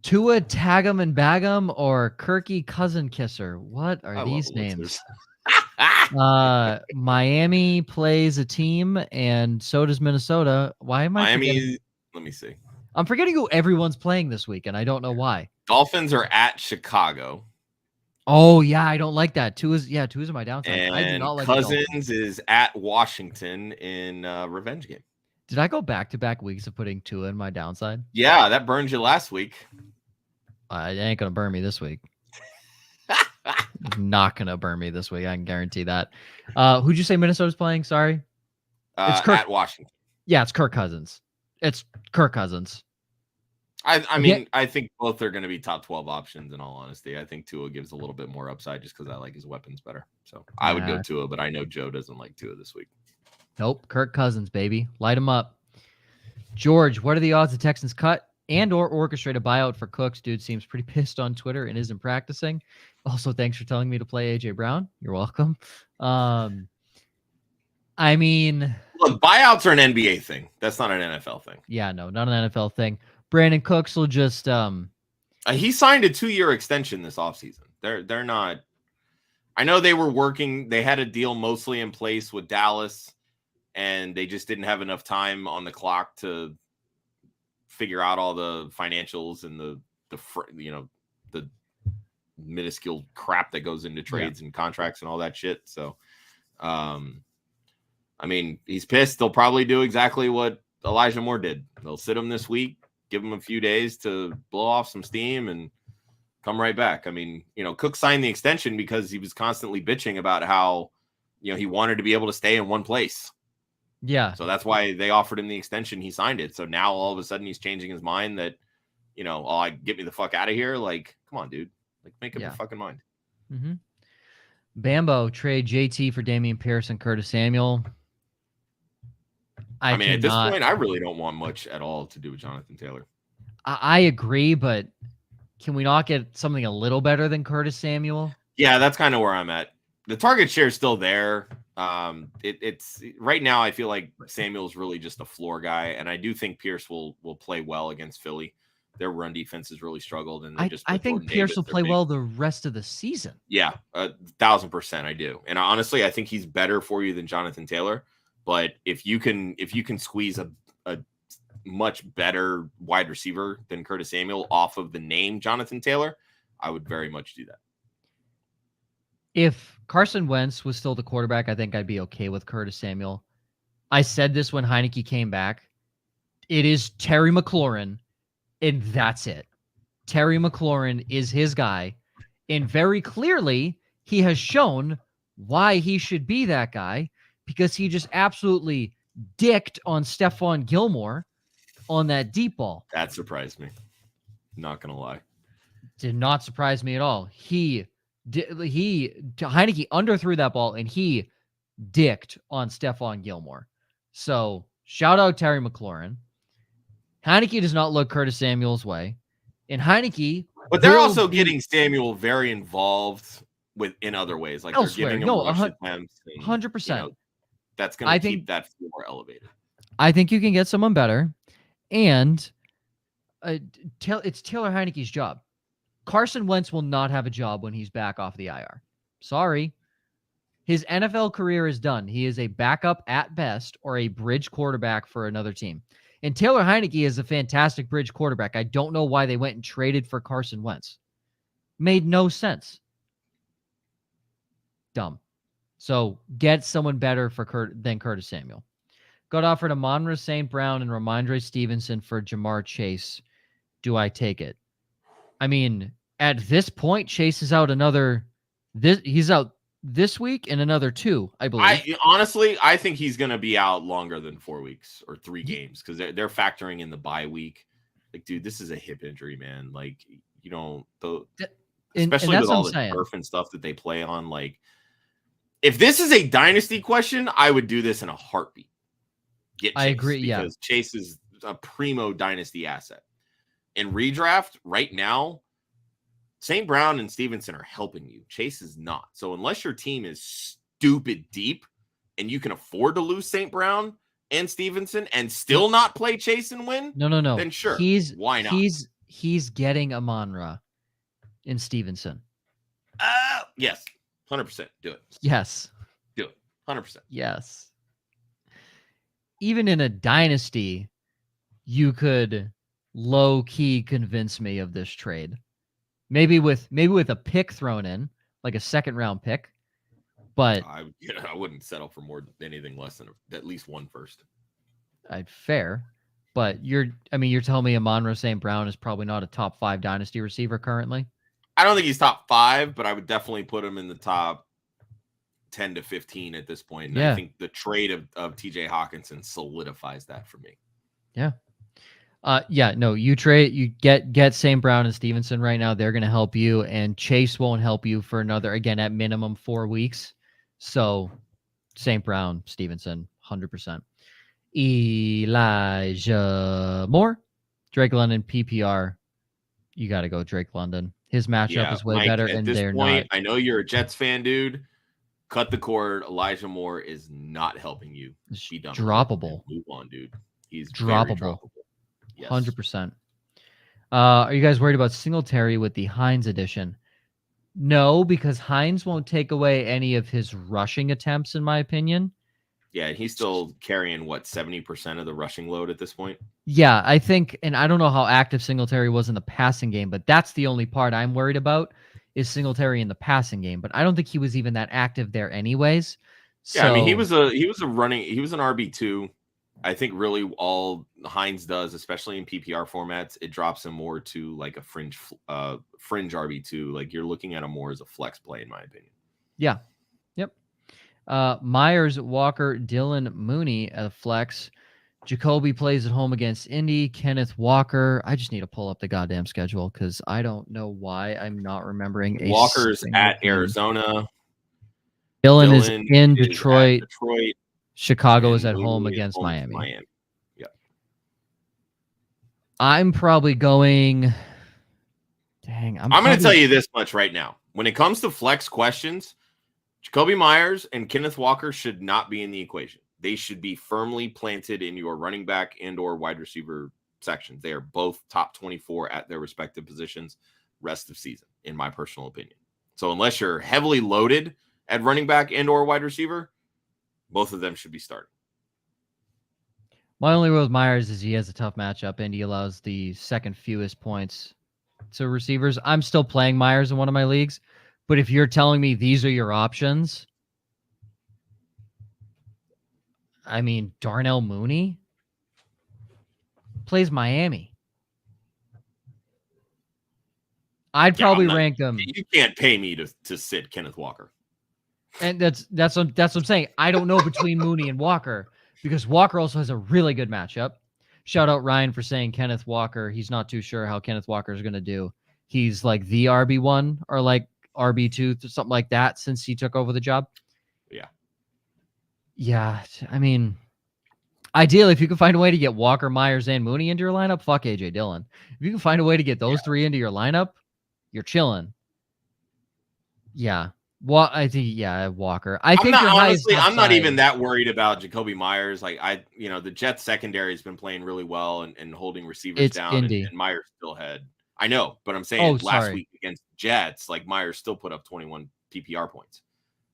Speaker 1: Tua Tag'em and Bag'em or Kirky Cousin Kisser? What are these names? Miami plays a team, and so does Minnesota. Why am I
Speaker 2: Miami? Let me see.
Speaker 1: I'm forgetting who everyone's playing this week, and I don't know why.
Speaker 2: Dolphins are at Chicago.
Speaker 1: Oh, yeah, I don't like that. Tua's on my downside.
Speaker 2: And
Speaker 1: I do not like
Speaker 2: Cousins is at Washington in revenge game.
Speaker 1: Did I go back-to-back weeks of putting Tua in my downside?
Speaker 2: Yeah, that burned you last week.
Speaker 1: It ain't going to burn me this week. It's not going to burn me this week. I can guarantee that. Who'd you say Minnesota's playing? Sorry.
Speaker 2: It's at Washington.
Speaker 1: Yeah, it's Kirk Cousins. It's Kirk Cousins.
Speaker 2: I mean, I think both are going to be top 12 options, in all honesty. I think Tua gives a little bit more upside just because I like his weapons better. So I would go Tua, but I know Joe doesn't like Tua this week.
Speaker 1: Nope. Kirk Cousins, baby. Light him up. George, what are the odds the Texans cut and or orchestrate a buyout for Cooks? Dude seems pretty pissed on Twitter and isn't practicing. Also, thanks for telling me to play A.J. Brown. You're welcome. I mean...
Speaker 2: Look, buyouts are an NBA thing. That's not an NFL thing.
Speaker 1: Yeah, no, not an NFL thing. Brandon Cooks will just...
Speaker 2: he signed a 2-year extension this offseason. They're not... I know they were working... They had a deal mostly in place with Dallas, and they just didn't have enough time on the clock to figure out all the financials and the minuscule crap that goes into trades and contracts and all that shit. So, I mean, he's pissed. They'll probably do exactly what Elijah Moore did. They'll sit him this week, give him a few days to blow off some steam and come right back. I mean, Cook signed the extension because he was constantly bitching about how, he wanted to be able to stay in one place.
Speaker 1: Yeah.
Speaker 2: So that's why they offered him the extension. He signed it. So now all of a sudden he's changing his mind that, get me the fuck out of here. Like, come on, dude. Like, make up your fucking mind.
Speaker 1: Mm-hmm. Bambo, trade JT for Dameon Pierce and Curtis Samuel.
Speaker 2: I mean, at this point, I really don't want much at all to do with Jonathan Taylor. I
Speaker 1: agree, but can we not get something a little better than Curtis Samuel?
Speaker 2: Yeah, that's kind of where I'm at. The target share is still there. It's right now, I feel like Samuel's really just a floor guy, and I do think Pierce will play well against Philly. Their run defense has really struggled, and
Speaker 1: I think Pierce will play well the rest of the season.
Speaker 2: Yeah, 1,000% I do. And honestly, I think he's better for you than Jonathan Taylor. But if you can squeeze a much better wide receiver than Curtis Samuel off of the name Jonathan Taylor, I would very much do that.
Speaker 1: If Carson Wentz was still the quarterback, I think I'd be okay with Curtis Samuel. I said this when Heineke came back. It is Terry McLaurin, and that's it. Terry McLaurin is his guy, and very clearly he has shown why he should be that guy, because he just absolutely dicked on Stephon Gilmore on that deep ball.
Speaker 2: That surprised me. Not going to lie.
Speaker 1: Did not surprise me at all. Heineke underthrew that ball, and he dicked on Stephon Gilmore. So shout out Terry McLaurin. Heineke does not look Curtis Samuel's way. And Heineke...
Speaker 2: But they're also getting Samuel very involved in other ways. Like
Speaker 1: elsewhere.
Speaker 2: They're giving him rush attempts.
Speaker 1: 100%.
Speaker 2: That's going to keep that floor elevated.
Speaker 1: I think you can get someone better. And it's Taylor Heineke's job. Carson Wentz will not have a job when he's back off the IR. Sorry. His NFL career is done. He is a backup at best or a bridge quarterback for another team. And Taylor Heineke is a fantastic bridge quarterback. I don't know why they went and traded for Carson Wentz. Made no sense. Dumb. So get someone better than Curtis Samuel. Got offered Amon-Ra St. Brown and Ramondre Stevenson for Jamar Chase. Do I take it? I mean, at this point, Chase is out he's out this week and another 2, I believe.
Speaker 2: Honestly, I think he's going to be out longer than 4 weeks or 3 games because they're factoring in the bye week. Like, dude, this is a hip injury, man. Like, especially with all the turf and stuff that they play on. Like, if this is a dynasty question, I would do this in a heartbeat.
Speaker 1: I agree,
Speaker 2: because Chase is a primo dynasty asset. In redraft right now, St. Brown and Stevenson are helping you. Chase is not. So unless your team is stupid deep and you can afford to lose St. Brown and Stevenson and still not play Chase and win,
Speaker 1: no,
Speaker 2: then sure. Why not?
Speaker 1: He's getting Amon-Ra and Stevenson.
Speaker 2: Yes. 100%. Do it.
Speaker 1: Yes.
Speaker 2: Do it. 100%.
Speaker 1: Yes. Even in a dynasty, you could low-key convince me of this trade. Maybe with a pick thrown in, like a second-round pick. But
Speaker 2: I wouldn't settle for more anything less than at least 1 first.
Speaker 1: Fair. But you're telling me Amon-Ra St. Brown is probably not a top 5 dynasty receiver currently?
Speaker 2: I don't think he's top 5, but I would definitely put him in the top 10 to 15 at this point. And I think the trade of TJ Hawkinson solidifies that for me.
Speaker 1: Yeah. You get St. Brown and Stevenson right now. They're going to help you, and Chase won't help you for another, again, at minimum 4 weeks. So St. Brown, Stevenson, 100%. Elijah Moore, Drake London, PPR. You got to go Drake London. His matchup is way
Speaker 2: Mike,
Speaker 1: better,
Speaker 2: at
Speaker 1: and
Speaker 2: this
Speaker 1: they're
Speaker 2: point,
Speaker 1: not.
Speaker 2: I know you're a Jets fan, dude. Cut the cord. Elijah Moore is not helping you. Be done.
Speaker 1: Droppable.
Speaker 2: Move on, dude. He's
Speaker 1: droppable.
Speaker 2: Yes.
Speaker 1: 100%. Are you guys worried about Singletary with the Hines edition? No, because Hines won't take away any of his rushing attempts, in my opinion.
Speaker 2: Yeah, he's still carrying, 70% of the rushing load at this point?
Speaker 1: Yeah, I think, and I don't know how active Singletary was in the passing game, but that's the only part I'm worried about, is Singletary in the passing game, but I don't think he was even that active there anyways.
Speaker 2: Yeah, I mean, he
Speaker 1: So
Speaker 2: was an RB2. I think really all Hines does, especially in PPR formats, it drops him more to like a fringe RB2. Like you're looking at him more as a flex play, in my opinion.
Speaker 1: yeah. Yep. Myers, Walker, Dylan, Mooney at a flex. Jacoby plays at home against Indy. Kenneth Walker. I just need to pull up the goddamn schedule because I don't know why I'm not remembering a
Speaker 2: Walker's
Speaker 1: single
Speaker 2: at
Speaker 1: game.
Speaker 2: Arizona.
Speaker 1: Dylan is in
Speaker 2: is
Speaker 1: Detroit.
Speaker 2: at Detroit.
Speaker 1: Chicago is at
Speaker 2: Mooney
Speaker 1: home
Speaker 2: is
Speaker 1: against
Speaker 2: home
Speaker 1: Miami.
Speaker 2: Yep.
Speaker 1: I'm probably going. Dang,
Speaker 2: I'm going to tell you this much right now. When it comes to flex questions, Jacoby Myers and Kenneth Walker should not be in the equation. They should be firmly planted in your running back and or wide receiver sections. They are both top 24 at their respective positions rest of season, in my personal opinion. So unless you're heavily loaded at running back and or wide receiver, both of them should be starting.
Speaker 1: My only rule with Myers is he has a tough matchup and he allows the second fewest points to receivers. I'm still playing Myers in one of my leagues, but if you're telling me these are your options, I mean, Darnell Mooney plays Miami. I'd probably rank him.
Speaker 2: You can't pay me to sit Kenneth Walker.
Speaker 1: And that's what I'm saying. I don't know between Mooney and Walker because Walker also has a really good matchup. Shout out Ryan for saying Kenneth Walker. He's not too sure how Kenneth Walker is going to do. He's like the RB1 or like RB2, something like that since he took over the job.
Speaker 2: Yeah.
Speaker 1: Yeah. I mean, ideally, if you can find a way to get Walker, Myers, and Mooney into your lineup, fuck AJ Dillon. If you can find a way to get those three into your lineup, you're chilling. Yeah. Well, I think, Walker. I'm
Speaker 2: not even that worried about Jacoby Myers. Like the Jets secondary has been playing really well and holding receivers down, and Myers still had. I know, but I'm saying last week against Jets, like Myers still put up 21 PPR points.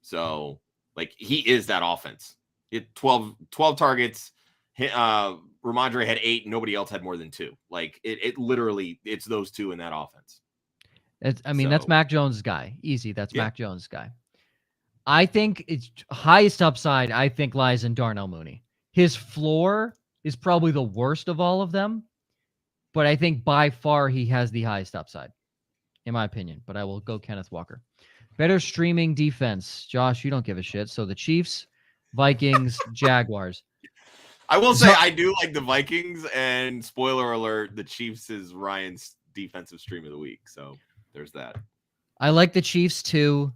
Speaker 2: So like he is that offense. He had 12 targets. Ramondre had 8. Nobody else had more than 2. Like it literally, it's those two in that offense.
Speaker 1: That's Mac Jones' guy. Easy. That's Mac Jones' guy. I think it's highest upside, I think, lies in Darnell Mooney. His floor is probably the worst of all of them, but I think by far he has the highest upside, in my opinion. But I will go Kenneth Walker. Better streaming defense. Josh, you don't give a shit. So the Chiefs, Vikings, Jaguars.
Speaker 2: I will say I do like the Vikings, and spoiler alert, the Chiefs is Ryan's defensive stream of the week. So there's that.
Speaker 1: I like the Chiefs too.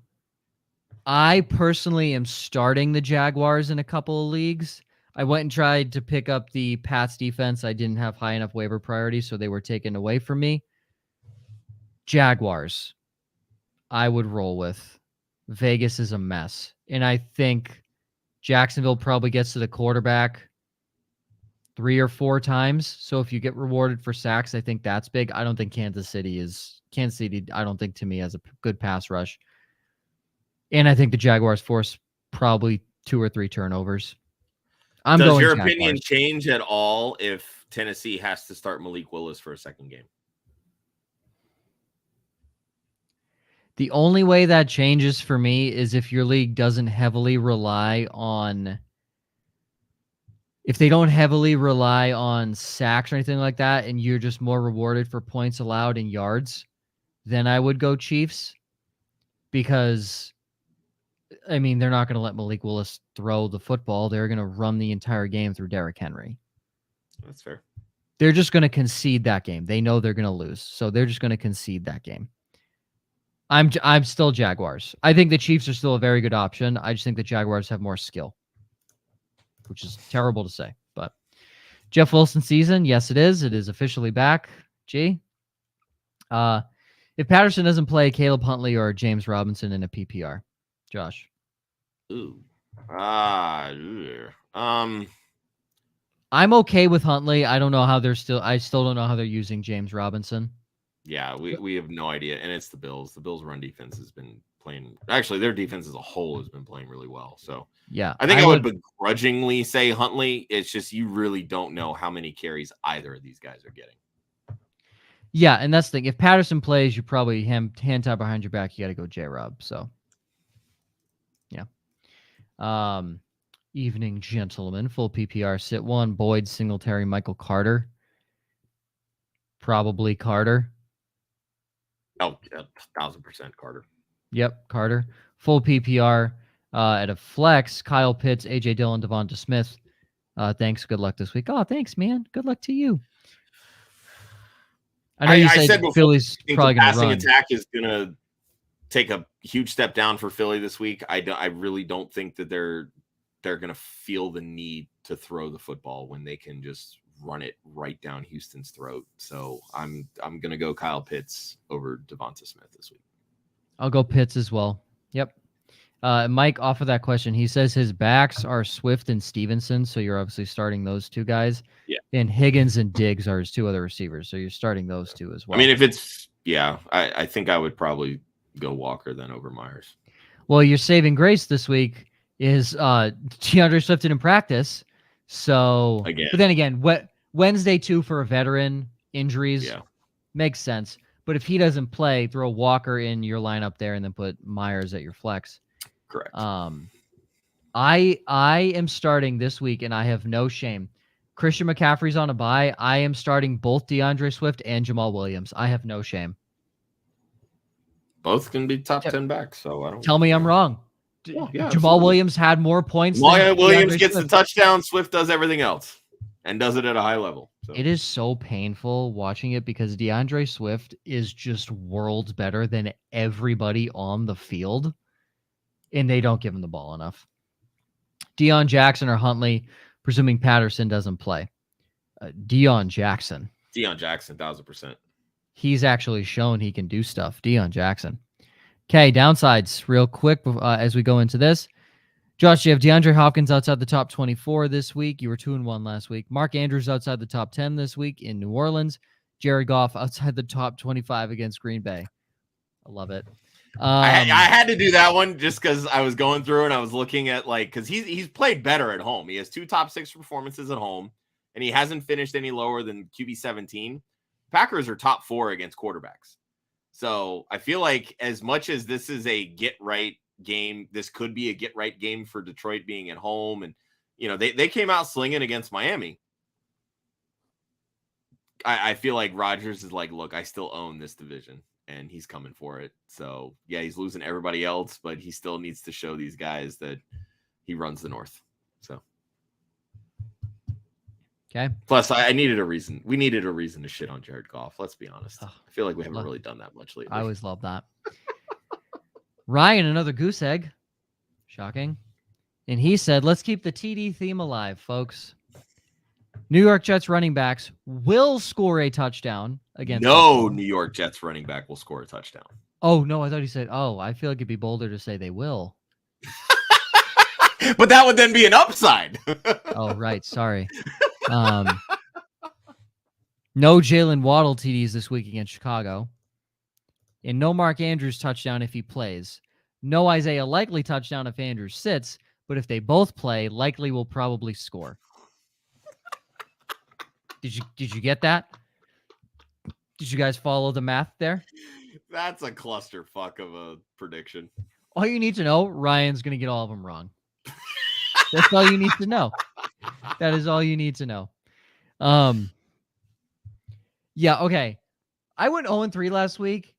Speaker 1: I personally am starting the Jaguars in a couple of leagues. I went and tried to pick up the Pats defense. I didn't have high enough waiver priority, so they were taken away from me. Jaguars, I would roll with. Vegas is a mess. And I think Jacksonville probably gets to the quarterback 3 or 4 times. So if you get rewarded for sacks, I think that's big. I don't think Kansas City, I don't think to me has a good pass rush. And I think the Jaguars force probably 2 or 3 turnovers.
Speaker 2: Does your opinion change at all if Tennessee has to start Malik Willis for a second game?
Speaker 1: The only way that changes for me is if your league doesn't heavily rely on... If they don't heavily rely on sacks or anything like that, and you're just more rewarded for points allowed and yards, then I would go Chiefs. Because... I mean, they're not going to let Malik Willis throw the football. They're going to run the entire game through Derrick Henry.
Speaker 2: That's fair.
Speaker 1: They're just going to concede that game. They know they're going to lose, so they're just going to concede that game. I'm still Jaguars. I think the Chiefs are still a very good option. I just think the Jaguars have more skill, which is terrible to say. But Jeff Wilson season, yes, it is. It is officially back. If Patterson doesn't play, Caleb Huntley or James Robinson in a PPR. Josh.
Speaker 2: Ooh.
Speaker 1: I'm okay with Huntley. I don't know how I still don't know how they're using James Robinson.
Speaker 2: Yeah, we have no idea. And it's the Bills. The Bills' run defense has been playing. Actually, their defense as a whole has been playing really well. So
Speaker 1: yeah,
Speaker 2: I think I would begrudgingly say Huntley. It's just you really don't know how many carries either of these guys are getting.
Speaker 1: Yeah, and that's the thing. If Patterson plays, you probably hand tie behind your back. You got to go J-Rob. So, yeah. Evening, gentlemen. Full PPR. Sit one. Boyd, Singletary, Michael Carter. Probably Carter.
Speaker 2: Oh, yeah, 1,000% Carter.
Speaker 1: Yep, Carter. Full PPR at a flex. Kyle Pitts, AJ Dillon, Devonta Smith. Thanks. Good luck this week. Oh, thanks, man. Good luck to you. I know you said
Speaker 2: before,
Speaker 1: Philly's
Speaker 2: I think
Speaker 1: probably
Speaker 2: the
Speaker 1: going to
Speaker 2: passing
Speaker 1: run.
Speaker 2: attack is going to take a huge step down for Philly this week. I really don't think that they're going to feel the need to throw the football when they can just run it right down Houston's throat. So I'm going to go Kyle Pitts over Devonta Smith this week.
Speaker 1: I'll go Pitts as well. Yep. Mike, off of that question, he says his backs are Swift and Stevenson, so you're obviously starting those two guys.
Speaker 2: Yeah.
Speaker 1: And Higgins and Diggs are his two other receivers, so you're starting those two as well.
Speaker 2: I mean, if it's, I think I would probably go Walker then over Myers.
Speaker 1: Well, your saving grace this week is DeAndre Swift in practice. So,
Speaker 2: Again.
Speaker 1: But then again, Wednesday too for a veteran injuries makes sense. But if he doesn't play, throw Walker in your lineup there and then put Myers at your flex.
Speaker 2: Correct.
Speaker 1: I am starting this week, and I have no shame. Christian McCaffrey's on a bye. I am starting both DeAndre Swift and Jamal Williams. I have no shame.
Speaker 2: Both can be top 10 backs, so I don't
Speaker 1: tell me I'm wrong.
Speaker 2: Yeah,
Speaker 1: Jamal
Speaker 2: absolutely.
Speaker 1: Williams had more points.
Speaker 2: Williams gets the touchdown. Swift does everything else and does it at a high level. So.
Speaker 1: It is so painful watching it because DeAndre Swift is just worlds better than everybody on the field, and they don't give him the ball enough. Deion Jackson or Huntley, presuming Patterson doesn't play. Deion Jackson,
Speaker 2: 1,000%.
Speaker 1: He's actually shown he can do stuff. Deion Jackson. Okay, downsides real quick as we go into this. Josh, you have DeAndre Hopkins outside the top 24 this week. You were 2-1 last week. Mark Andrews outside the top 10 this week in New Orleans. Jared Goff outside the top 25 against Green Bay. I love it.
Speaker 2: I had to do that one just because I was going through and I was looking at because he's played better at home. He has 2 top 6 performances at home, and he hasn't finished any lower than QB 17. Packers are top 4 against quarterbacks. So I feel like as much as this is a get right game, this could be a get right game for Detroit being at home. And, they came out slinging against Miami. I feel like Rodgers is like, look, I still own this division and he's coming for it. So yeah, he's losing everybody else, but he still needs to show these guys that he runs the North. So.
Speaker 1: Okay.
Speaker 2: Plus, I needed a reason. We needed a reason to shit on Jared Goff. Let's be honest. I feel like we haven't really done that much lately.
Speaker 1: I always love that. Ryan, another goose egg. Shocking. And he said, let's keep the TD theme alive, folks. New York Jets running backs will score a touchdown against.
Speaker 2: No New York Jets running back will score a touchdown.
Speaker 1: Oh, no. I thought he said, I feel like it'd be bolder to say they will.
Speaker 2: But that would then be an upside.
Speaker 1: Oh, right. Sorry. No Jalen Waddle TDs this week against Chicago. And no Mark Andrews touchdown if he plays. No Isaiah Likely touchdown if Andrews sits. But if they both play, Likely will probably score. Did you get that? Did you guys follow the math there?
Speaker 2: That's a clusterfuck of a prediction.
Speaker 1: All you need to know, Ryan's going to get all of them wrong. That's all you need to know. That is all you need to know. Yeah, okay. I went 0-3 last week.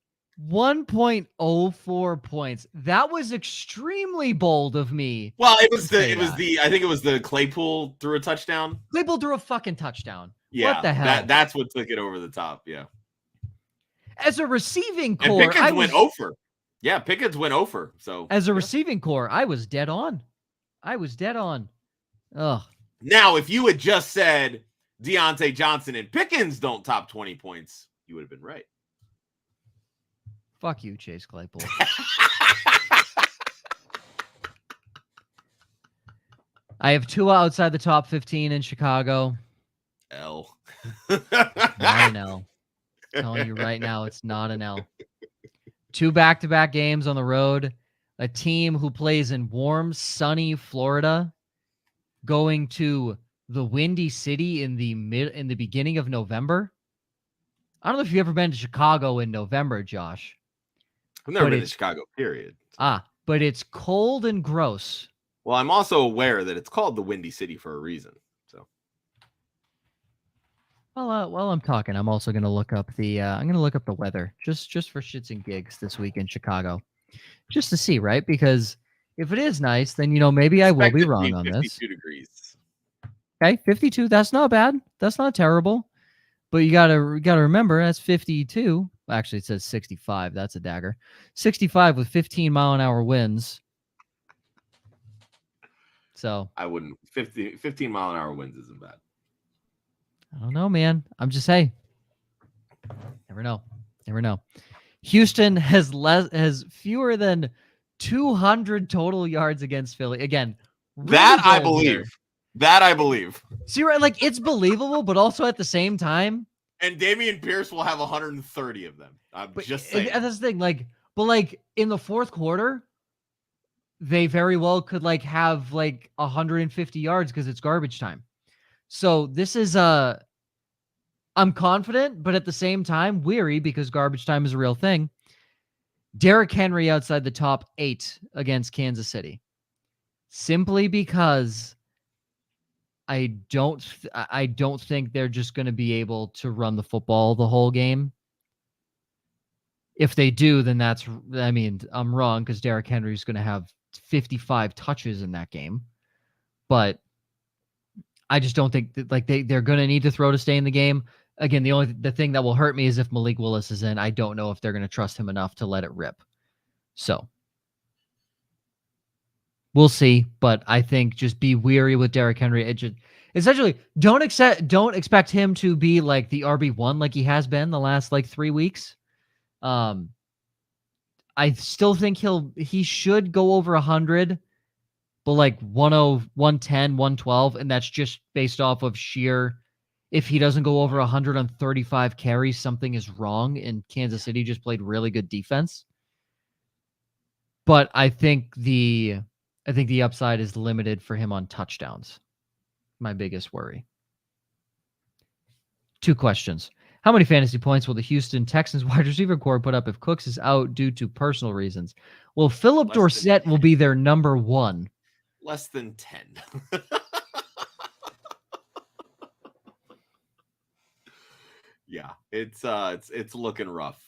Speaker 1: 1.04 points. That was extremely bold of me.
Speaker 2: Well, I think it was the Claypool threw a touchdown.
Speaker 1: Claypool threw a fucking touchdown.
Speaker 2: Yeah.
Speaker 1: What the hell?
Speaker 2: That's what took it over the top. Yeah.
Speaker 1: As a receiving core,
Speaker 2: and Pickens went over. Yeah, Pickens went over. So
Speaker 1: as a receiving core, I was dead on. Ugh.
Speaker 2: Now, if you had just said Deontay Johnson and Pickens don't top 20 points, you would have been right.
Speaker 1: Fuck you, Chase Claypool. I have 2 outside the top 15 in Chicago.
Speaker 2: L.
Speaker 1: Not an L. I'm telling you right now, it's not an L. 2 back-to-back games on the road. A team who plays in warm, sunny Florida, going to the Windy City in the beginning of November. I don't know if you've ever been to Chicago in November, Josh.
Speaker 2: I've never been to Chicago, period.
Speaker 1: But it's cold and gross.
Speaker 2: Well, I'm also aware that it's called the Windy City for a reason. So,
Speaker 1: well, while I'm talking, I'm also going to look up the weather just for shits and gigs this week in Chicago, just to see, right? Because if it is nice, then maybe I will be wrong on this.
Speaker 2: 52 degrees.
Speaker 1: Okay, 52. That's not bad. That's not terrible. But you gotta remember that's 52. Actually, it says 65. That's a dagger. 65 with 15-mile-an-hour winds. So
Speaker 2: I wouldn't 15-mile-an-hour winds isn't bad.
Speaker 1: I don't know, man. I'm just saying. Never know. Houston has fewer than 200 total yards against Philly. Again, really
Speaker 2: that I believe. That I believe.
Speaker 1: See, right, like it's believable, but also at the same time.
Speaker 2: And Dameon Pierce will have 130 of them. I'm just saying.
Speaker 1: That's the thing. But in the fourth quarter, they very well could have 150 yards because it's garbage time. So this is I'm confident, but at the same time weary because garbage time is a real thing. Derrick Henry outside the top 8 against Kansas City, simply because I don't think they're just going to be able to run the football the whole game. If they do, then I'm wrong because Derrick Henry is going to have 55 touches in that game. But I just don't think that they're going to need to throw to stay in the game. Again, the thing that will hurt me is if Malik Willis is in. I don't know if they're going to trust him enough to let it rip. So we'll see, but I think just be weary with Derrick Henry. Essentially, don't expect him to be like the RB1 like he has been the last 3 weeks. I still think he should go over 100, but 110, 112, and that's just based off of sheer. If he doesn't go over 100 on 35 carries, something is wrong, and Kansas City just played really good defense. But I think the upside is limited for him on touchdowns. My biggest worry. 2 questions. How many fantasy points will the Houston Texans wide receiver core put up if Cooks is out due to personal reasons? Well, Philip Dorsett will be their number 1.
Speaker 2: Less than 10. Yeah, it's looking rough.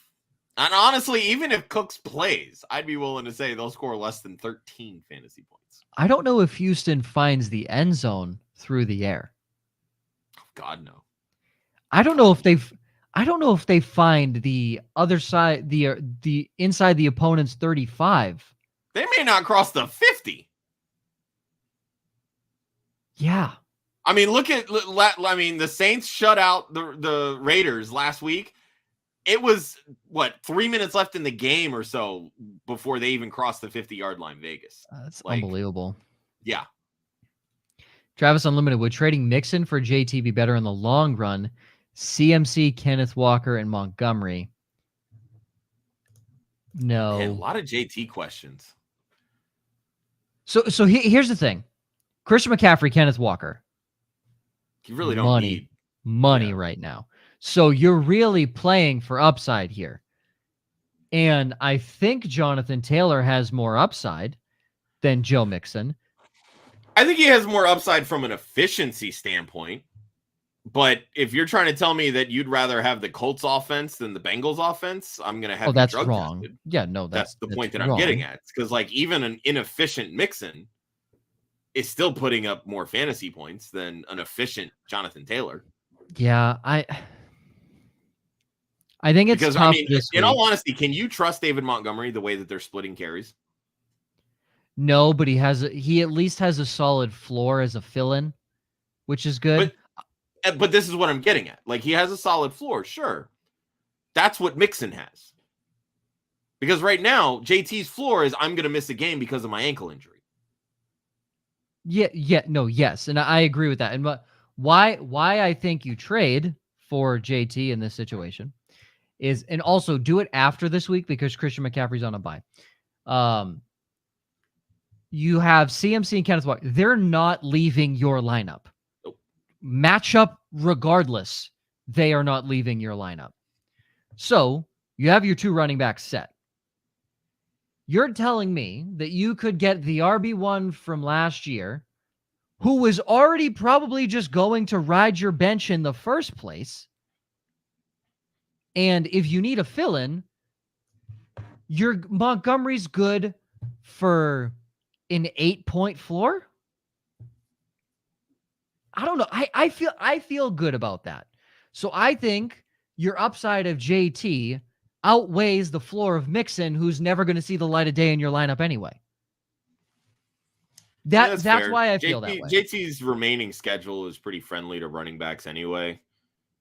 Speaker 2: And honestly, even if Cooks plays, I'd be willing to say they'll score less than 13 fantasy points.
Speaker 1: I don't know if Houston finds the end zone through the air.
Speaker 2: God, no.
Speaker 1: I don't know if they find the other side, the inside the opponent's 35.
Speaker 2: They may not cross the 50.
Speaker 1: Yeah.
Speaker 2: I mean, the Saints shut out the Raiders last week. It was, 3 minutes left in the game or so before they even crossed the 50-yard line, Vegas.
Speaker 1: That's unbelievable.
Speaker 2: Yeah.
Speaker 1: Travis Unlimited, would trading Mixon for JT be better in the long run? CMC, Kenneth Walker, and Montgomery. No.
Speaker 2: Man, a lot of JT questions.
Speaker 1: So here's the thing. Christian McCaffrey, Kenneth Walker.
Speaker 2: You really don't need
Speaker 1: money right now. So you're really playing for upside here. And I think Jonathan Taylor has more upside than Joe Mixon.
Speaker 2: I think he has more upside from an efficiency standpoint. But if you're trying to tell me that you'd rather have the Colts offense than the Bengals offense, I'm going to have
Speaker 1: that's wrong. Tested. Yeah, no,
Speaker 2: that's the point that I'm getting at. Because even an inefficient Mixon is still putting up more fantasy points than an efficient Jonathan Taylor.
Speaker 1: Yeah, I think it's tough
Speaker 2: in all honesty, can you trust David Montgomery the way that they're splitting carries?
Speaker 1: No, but he at least has a solid floor as a fill-in, which is good.
Speaker 2: But this is what I'm getting at. He has a solid floor, sure. That's what Mixon has. Because right now, JT's floor is I'm going to miss a game because of my ankle injury.
Speaker 1: Yes, and I agree with that. And why I think you trade for JT in this situation is, and also do it after this week because Christian McCaffrey's on a bye. You have CMC and Kenneth Walker. They're not leaving your lineup.
Speaker 2: Nope.
Speaker 1: Matchup regardless, they are not leaving your lineup. So you have your 2 running backs set. You're telling me that you could get the RB1 from last year, who was already probably just going to ride your bench in the first place. And if you need a fill-in, your Montgomery's good for an 8-point floor. I don't know. I feel good about that. So I think your upside of JT outweighs the floor of Mixon, who's never going to see the light of day in your lineup anyway. That's why I feel that way.
Speaker 2: JT's remaining schedule is pretty friendly to running backs anyway.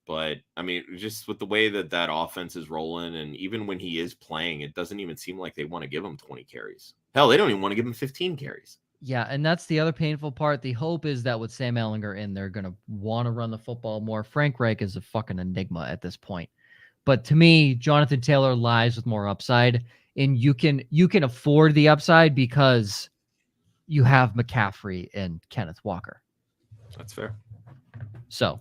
Speaker 2: But, I mean, just with the way that offense is rolling, and even when he is playing, it doesn't even seem like they want to give him 20 carries. Hell, they don't even want to give him 15 carries.
Speaker 1: Yeah, and that's the other painful part. The hope is that with Sam Ehlinger in, they're going to want to run the football more. Frank Reich is a fucking enigma at this point. But to me, Jonathan Taylor lies with more upside, and you can afford the upside because you have McCaffrey and Kenneth Walker.
Speaker 2: That's fair.
Speaker 1: So,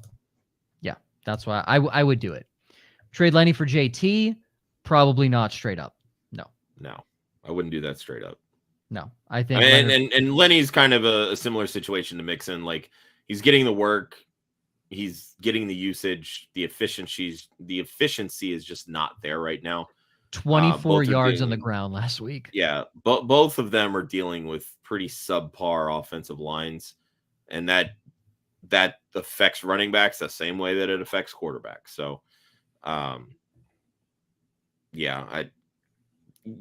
Speaker 1: yeah, that's why I would do it. Trade Lenny for JT, probably not straight up. No,
Speaker 2: I wouldn't do that straight up.
Speaker 1: No, I think.
Speaker 2: And Lenny's kind of a similar situation to Mixon. Like, he's getting the work, he's getting the usage, the efficiency is just not there right now.
Speaker 1: 24 yards on the ground last week.
Speaker 2: Yeah, but both of them are dealing with pretty subpar offensive lines, and that affects running backs the same way that it affects quarterbacks. So, yeah, I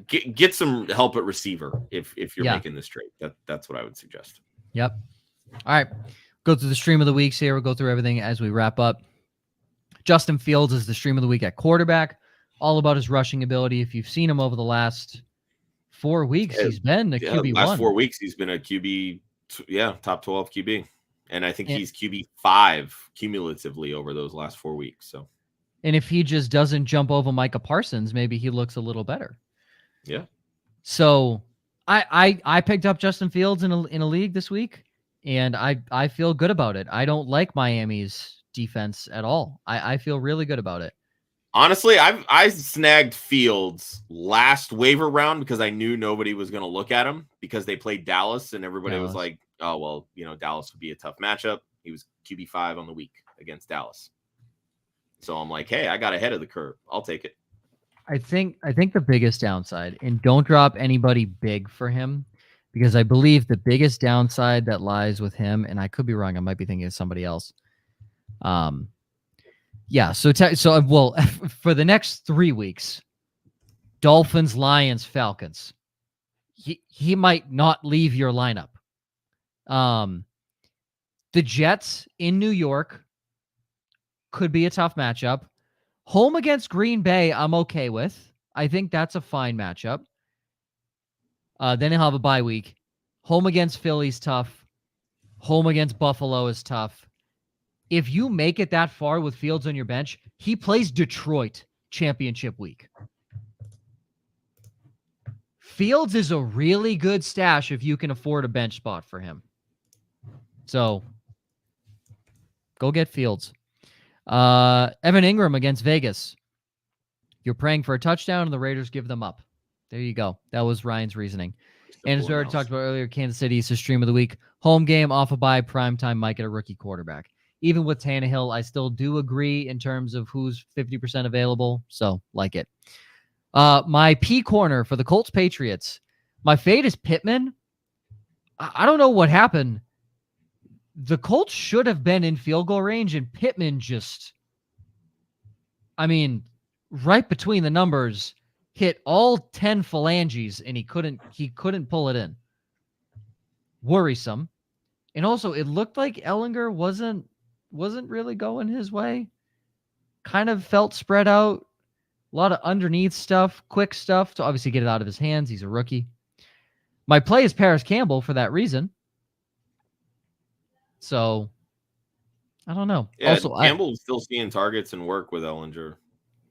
Speaker 2: get some help at receiver if you're making this trade. That's what I would suggest.
Speaker 1: Yep. All right, go through the stream of the weeks here. We'll go through everything as we wrap up. Justin Fields is the stream of the week at quarterback. All about his rushing ability. If you've seen him over the last 4 weeks, he's been a QB1.
Speaker 2: Last 4 weeks, he's been a QB, top 12 QB. And I think he's QB5 cumulatively over those last 4 weeks. So,
Speaker 1: and if he just doesn't jump over Micah Parsons, maybe he looks a little better.
Speaker 2: Yeah.
Speaker 1: So I picked up Justin Fields in a league this week, and I feel good about it. I don't like Miami's defense at all. I feel really good about it.
Speaker 2: Honestly, I snagged Fields last waiver round because I knew nobody was going to look at him because they played Dallas, and everybody was like, oh, well, Dallas would be a tough matchup. He was QB5 on the week against Dallas. So I'm like, hey, I got ahead of the curve. I'll take it.
Speaker 1: I think the biggest downside, and don't drop anybody big for him, because I believe the biggest downside that lies with him, and I could be wrong, I might be thinking of somebody else. Yeah, so for the next 3 weeks, Dolphins, Lions, Falcons. He might not leave your lineup. The Jets in New York could be a tough matchup. Home against Green Bay, I'm okay with. I think that's a fine matchup. Then he'll have a bye week. Home against Philly's tough. Home against Buffalo is tough. If you make it that far with Fields on your bench, he plays Detroit championship week. Fields is a really good stash if you can afford a bench spot for him. So go get Fields. Evan Ingram against Vegas. You're praying for a touchdown and the Raiders give them up. There you go. That was Ryan's reasoning. And as we already talked about earlier, Kansas City is the stream of the week. Home game, off a bye, primetime, might get a rookie quarterback. Even with Tannehill, I still do agree in terms of who's 50% available. So, like it. My P corner for the Colts Patriots. My fade is Pittman. I don't know what happened. The Colts should have been in field goal range, and Pittman right between the numbers, hit all 10 phalanges, and he couldn't pull it in. Worrisome. And also, it looked like Ehlinger wasn't really going his way. Kind of felt spread out. A lot of underneath stuff, quick stuff to obviously get it out of his hands. He's a rookie. My play is Paris Campbell for that reason. So, I don't know.
Speaker 2: Yeah,
Speaker 1: also,
Speaker 2: Campbell was still seeing targets and work with Ehlinger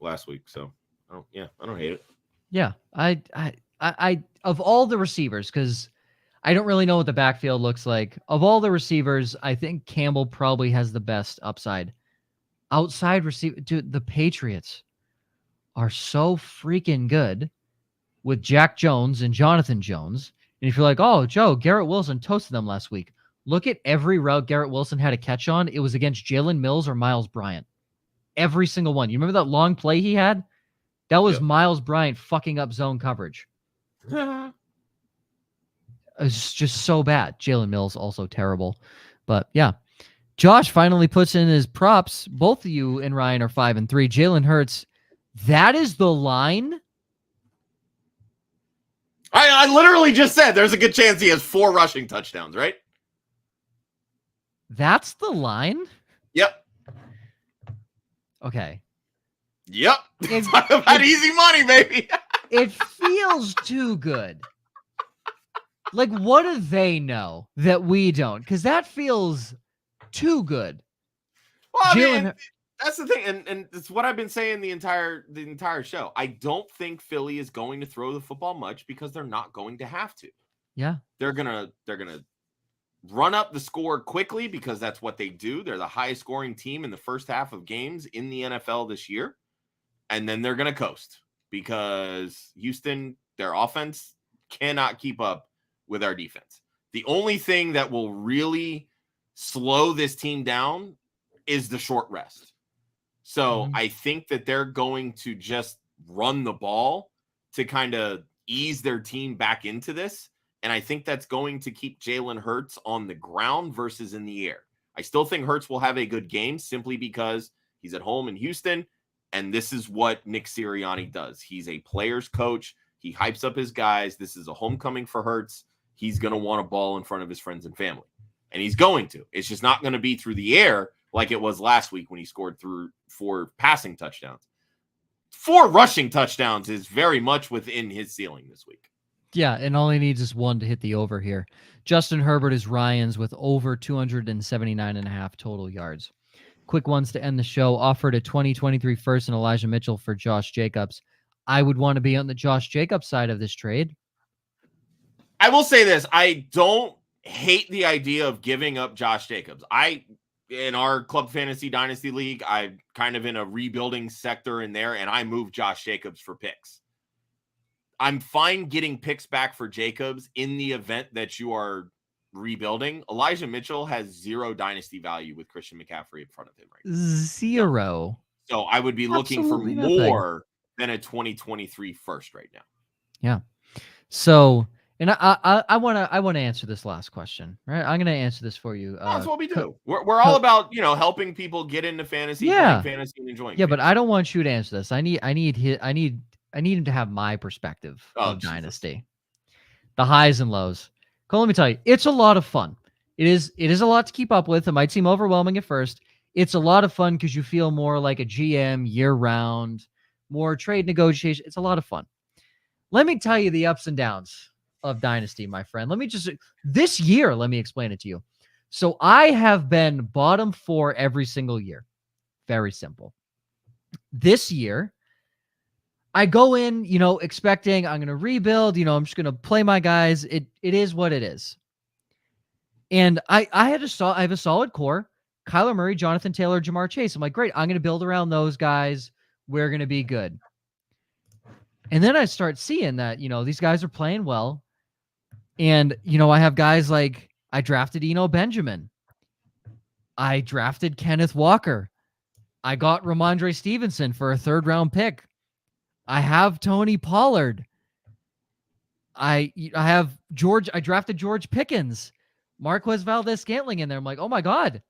Speaker 2: last week. So, I don't hate it.
Speaker 1: Yeah, I of all the receivers, because I don't really know what the backfield looks like. Of all the receivers, I think Campbell probably has the best upside. Outside receiver, dude, the Patriots. are so freaking good with Jack Jones and Jonathan Jones. And if you're like, oh, Joe, Garrett Wilson toasted them last week. Look at every route Garrett Wilson had a catch on. It was against Jalen Mills or Miles Bryant. Every single one. You remember that long play he had? That was Miles Bryant fucking up zone coverage. It's just so bad. Jalen Mills also terrible. But yeah. Josh finally puts in his props. Both of you and Ryan are 5-3. Jalen Hurts. That is the line.
Speaker 2: I literally just said there's a good chance he has 4 rushing touchdowns, right?
Speaker 1: That's the line?
Speaker 2: Yep.
Speaker 1: Okay.
Speaker 2: Yep. Talk about easy money, baby.
Speaker 1: It feels too good. Like, what do they know that we don't? Because that feels too good.
Speaker 2: Well, I mean, that's the thing, and it's what I've been saying the entire show. I don't think Philly is going to throw the football much because they're not going to have to.
Speaker 1: Yeah.
Speaker 2: They're gonna run up the score quickly because that's what they do. They're the highest scoring team in the first half of games in the NFL this year. And then they're gonna coast because Houston, their offense cannot keep up with our defense. The only thing that will really slow this team down is the short rest. So I think that they're going to just run the ball to kind of ease their team back into this. And I think that's going to keep Jalen Hurts on the ground versus in the air. I still think Hurts will have a good game simply because he's at home in Houston. And this is what Nick Sirianni does. He's a player's coach. He hypes up his guys. This is a homecoming for Hurts. He's going to want a ball in front of his friends and family. And he's going to. It's just not going to be through the air like it was last week when he scored through 4 passing touchdowns. 4 rushing touchdowns is very much within his ceiling this week.
Speaker 1: Yeah, and all he needs is 1 to hit the over here. Justin Herbert is Ryan's with over 279.5 total yards. Quick ones to end the show. Offered a 2023 first and Elijah Mitchell for Josh Jacobs. I would want to be on the Josh Jacobs side of this trade.
Speaker 2: I will say this. I don't hate the idea of giving up Josh Jacobs. In our Club Fantasy Dynasty League, I'm kind of in a rebuilding sector in there, and I moved Josh Jacobs for picks. I'm fine getting picks back for Jacobs in the event that you are rebuilding. Elijah Mitchell has 0 dynasty value with Christian McCaffrey in front of him right now.
Speaker 1: 0.
Speaker 2: So I would be looking for more than a 2023 first right now.
Speaker 1: Yeah. So, and I want to answer this last question, right? I'm going to answer this for you.
Speaker 2: That's what we do. We're all about, helping people get into fantasy, playing fantasy and enjoying.
Speaker 1: Yeah, fantasy. But I don't want you to answer this. I need him to have my perspective of Dynasty. The highs and lows. Cole, let me tell you, it's a lot of fun. It is a lot to keep up with. It might seem overwhelming at first. It's a lot of fun because you feel more like a GM year-round, more trade negotiation. It's a lot of fun. Let me tell you the ups and downs of Dynasty, my friend. This year, let me explain it to you. So I have been bottom 4 every single year. Very simple. This year, I go in, expecting I'm going to rebuild, I'm just going to play my guys. It is what it is. And I have a solid core. Kyler Murray, Jonathan Taylor, Jamar Chase. I'm like, great. I'm going to build around those guys. We're going to be good. And then I start seeing that, these guys are playing well. And, I have guys like I drafted Eno Benjamin. I drafted Kenneth Walker. I got Ramondre Stevenson for a 3rd-round pick. I have Tony Pollard. I have George. I drafted George Pickens, Marquez Valdez-Scantling in there. I'm like, oh my God,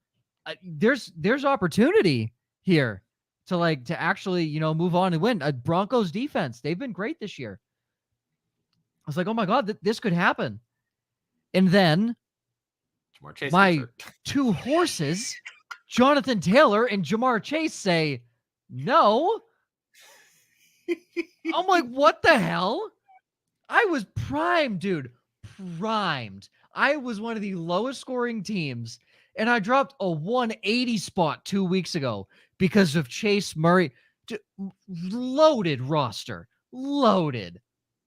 Speaker 1: there's opportunity here to actually, move on and win. Broncos defense, they've been great this year. I was like, oh my God, this could happen. And then my 2 horses, Jonathan Taylor and Jamar Chase, say no. I'm like, what the hell? I was primed, dude. Primed. I was one of the lowest scoring teams, and I dropped a 180 spot 2 weeks ago because of Chase Murray. Loaded roster. Loaded.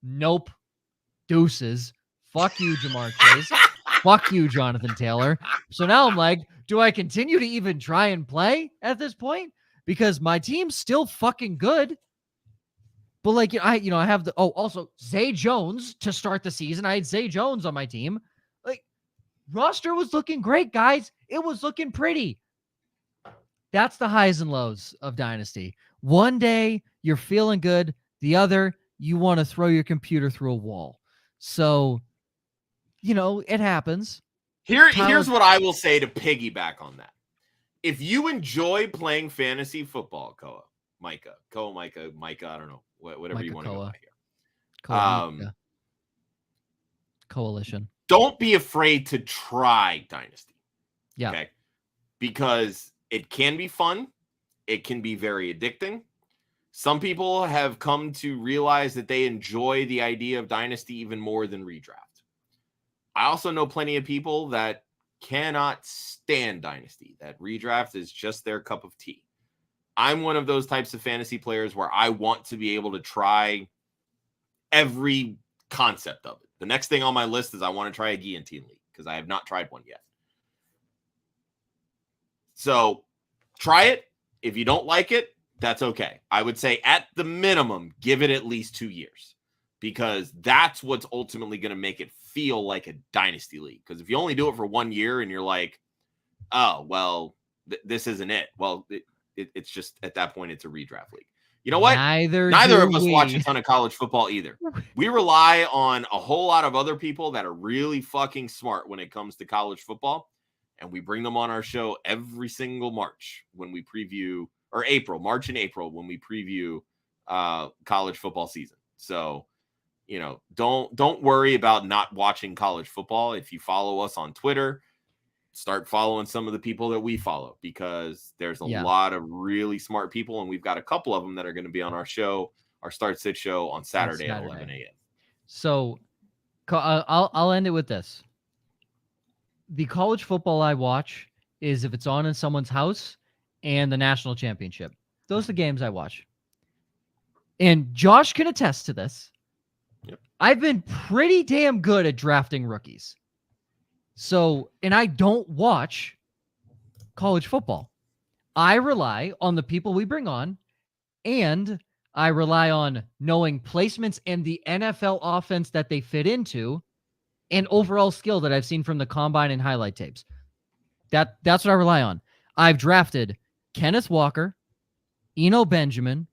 Speaker 1: Nope. Deuces. Fuck you, Jamar Chase. Fuck you, Jonathan Taylor. So now I'm like, do I continue to even try and play at this point? Because my team's still fucking good. But like, I have also Zay Jones to start the season. I had Zay Jones on my team. Like, roster was looking great, guys. It was looking pretty. That's the highs and lows of Dynasty. One day you're feeling good. The other, you want to throw your computer through a wall. So, it happens.
Speaker 2: Here's what I will say to piggyback on that. If you enjoy playing fantasy football, Micah, I don't know, whatever
Speaker 1: Micah
Speaker 2: you want to go
Speaker 1: by
Speaker 2: here.
Speaker 1: Coalition.
Speaker 2: Don't be afraid to try Dynasty.
Speaker 1: Yeah.
Speaker 2: Okay. Because it can be fun. It can be very addicting. Some people have come to realize that they enjoy the idea of Dynasty even more than redraft. I also know plenty of people that cannot stand Dynasty, that redraft is just their cup of tea. I'm one of those types of fantasy players where I want to be able to try every concept of it. The next thing on my list is I want to try a guillotine league because I have not tried one yet. So try it. If you don't like it, that's okay. I would say at the minimum, give it at least 2 years because that's what's ultimately going to make it feel like a dynasty league. Because if you only do it for 1 year and you're like, oh, well, this isn't it. Well, it's just at that point, it's a redraft league. You know what? Neither of us watch a ton of college football either. We rely on a whole lot of other people that are really fucking smart when it comes to college football. And we bring them on our show every single March when we preview, or March and April when we preview college football season. So, don't worry about not watching college football. If you follow us on Twitter, start following some of the people that we follow because there's a lot of really smart people. And we've got a couple of them that are going to be on our show, our Start Sit show on Saturday at 11 a.m.
Speaker 1: So I'll end it with this. The college football I watch is if it's on in someone's house and the national championship. Those are the games I watch. And Josh can attest to this.
Speaker 2: Yep.
Speaker 1: I've been pretty damn good at drafting rookies. So, and I don't watch college football. I rely on the people we bring on, and I rely on knowing placements and the NFL offense that they fit into, and overall skill that I've seen from the combine and highlight tapes. That's what I rely on. I've drafted Kenneth Walker, Eno Benjamin,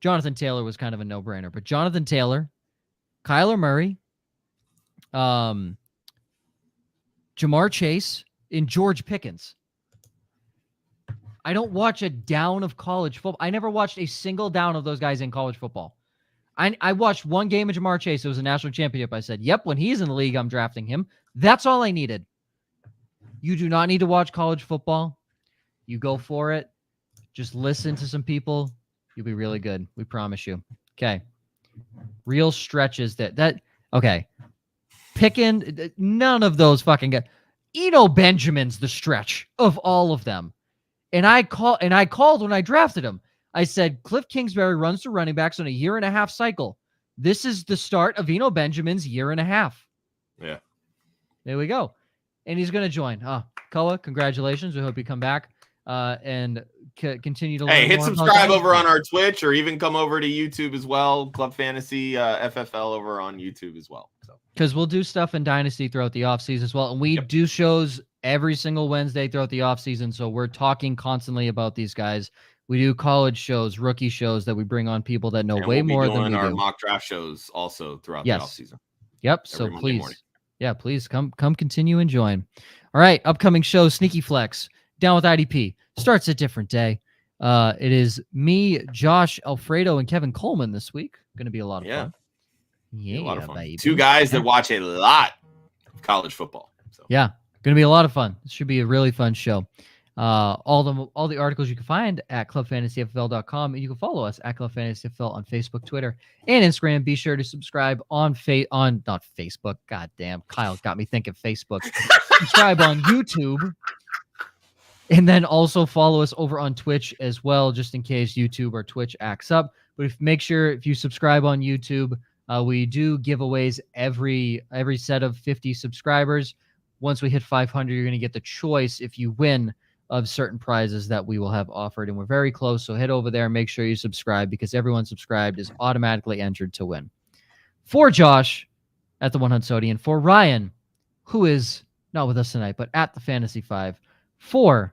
Speaker 1: Jonathan Taylor was kind of a no-brainer, but Jonathan Taylor, Kyler Murray, Jamar Chase, and George Pickens. I don't watch a down of college football. I never watched a single down of those guys in college football. I watched one game of Jamar Chase. It was a national championship. I said, yep, when he's in the league, I'm drafting him. That's all I needed. You do not need to watch college football. You go for it. Just listen to some people. You'll be really good. We promise you. Okay. Real stretches okay. Picking none of those fucking guys. Eno Benjamin's the stretch of all of them. And I called when I drafted him. I said, Cliff Kingsbury runs to running backs on a 1.5-year cycle. This is the start of Eno Benjamin's 1.5 years.
Speaker 2: Yeah.
Speaker 1: There we go. And he's going to join. Koa, congratulations. We hope you come back and continue to learn.
Speaker 2: Hey, hit
Speaker 1: more
Speaker 2: subscribe over on our Twitch or even come over to YouTube as well. Club Fantasy FFL over on YouTube as well.
Speaker 1: Because we'll do stuff in Dynasty throughout the offseason as well. And we do shows every single Wednesday throughout the offseason. So we're talking constantly about these guys. We do college shows, rookie shows that we bring on people that know way more than we do.
Speaker 2: Our mock draft shows also throughout the offseason.
Speaker 1: Yep. So please come continue and join. All right. Upcoming show, Sneaky Flex, Down with IDP. Starts a different day. It is me, Josh, Alfredo, and Kevin Coleman this week. Going to be a lot of fun. Yeah,
Speaker 2: a lot of fun.
Speaker 1: Baby.
Speaker 2: Two guys that watch a lot of college football. So.
Speaker 1: Yeah. Going to be a lot of fun. This should be a really fun show. All the articles you can find at clubfantasyfl.com, and you can follow us at Club Fantasy FL on Facebook, Twitter, and Instagram. Be sure to subscribe on not Facebook. God damn, Kyle got me thinking Facebook. Subscribe on YouTube, and then also follow us over on Twitch as well, just in case YouTube or Twitch acts up. But make sure if you subscribe on YouTube, we do giveaways every set of 50 subscribers. Once we hit 500, you're going to get the choice if you win of certain prizes that we will have offered, and we're very close. So head over there and make sure you subscribe, because everyone subscribed is automatically entered to win. For Josh at the One Hudsonian, for Ryan, who is not with us tonight, but at the Fantasy 5, for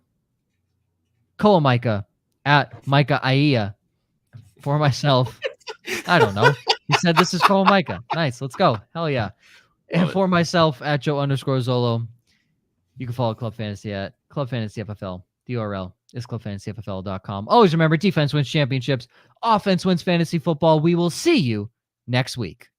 Speaker 1: Koa Micah at Micah Aia, for myself, I don't know. He said this is Koa Micah. Nice. Let's go. Hell yeah. And for myself at Joe_Zollo, you can follow Club Fantasy at Club Fantasy FFL. The URL is clubfantasyffl.com. Always remember, defense wins championships. Offense wins fantasy football. We will see you next week.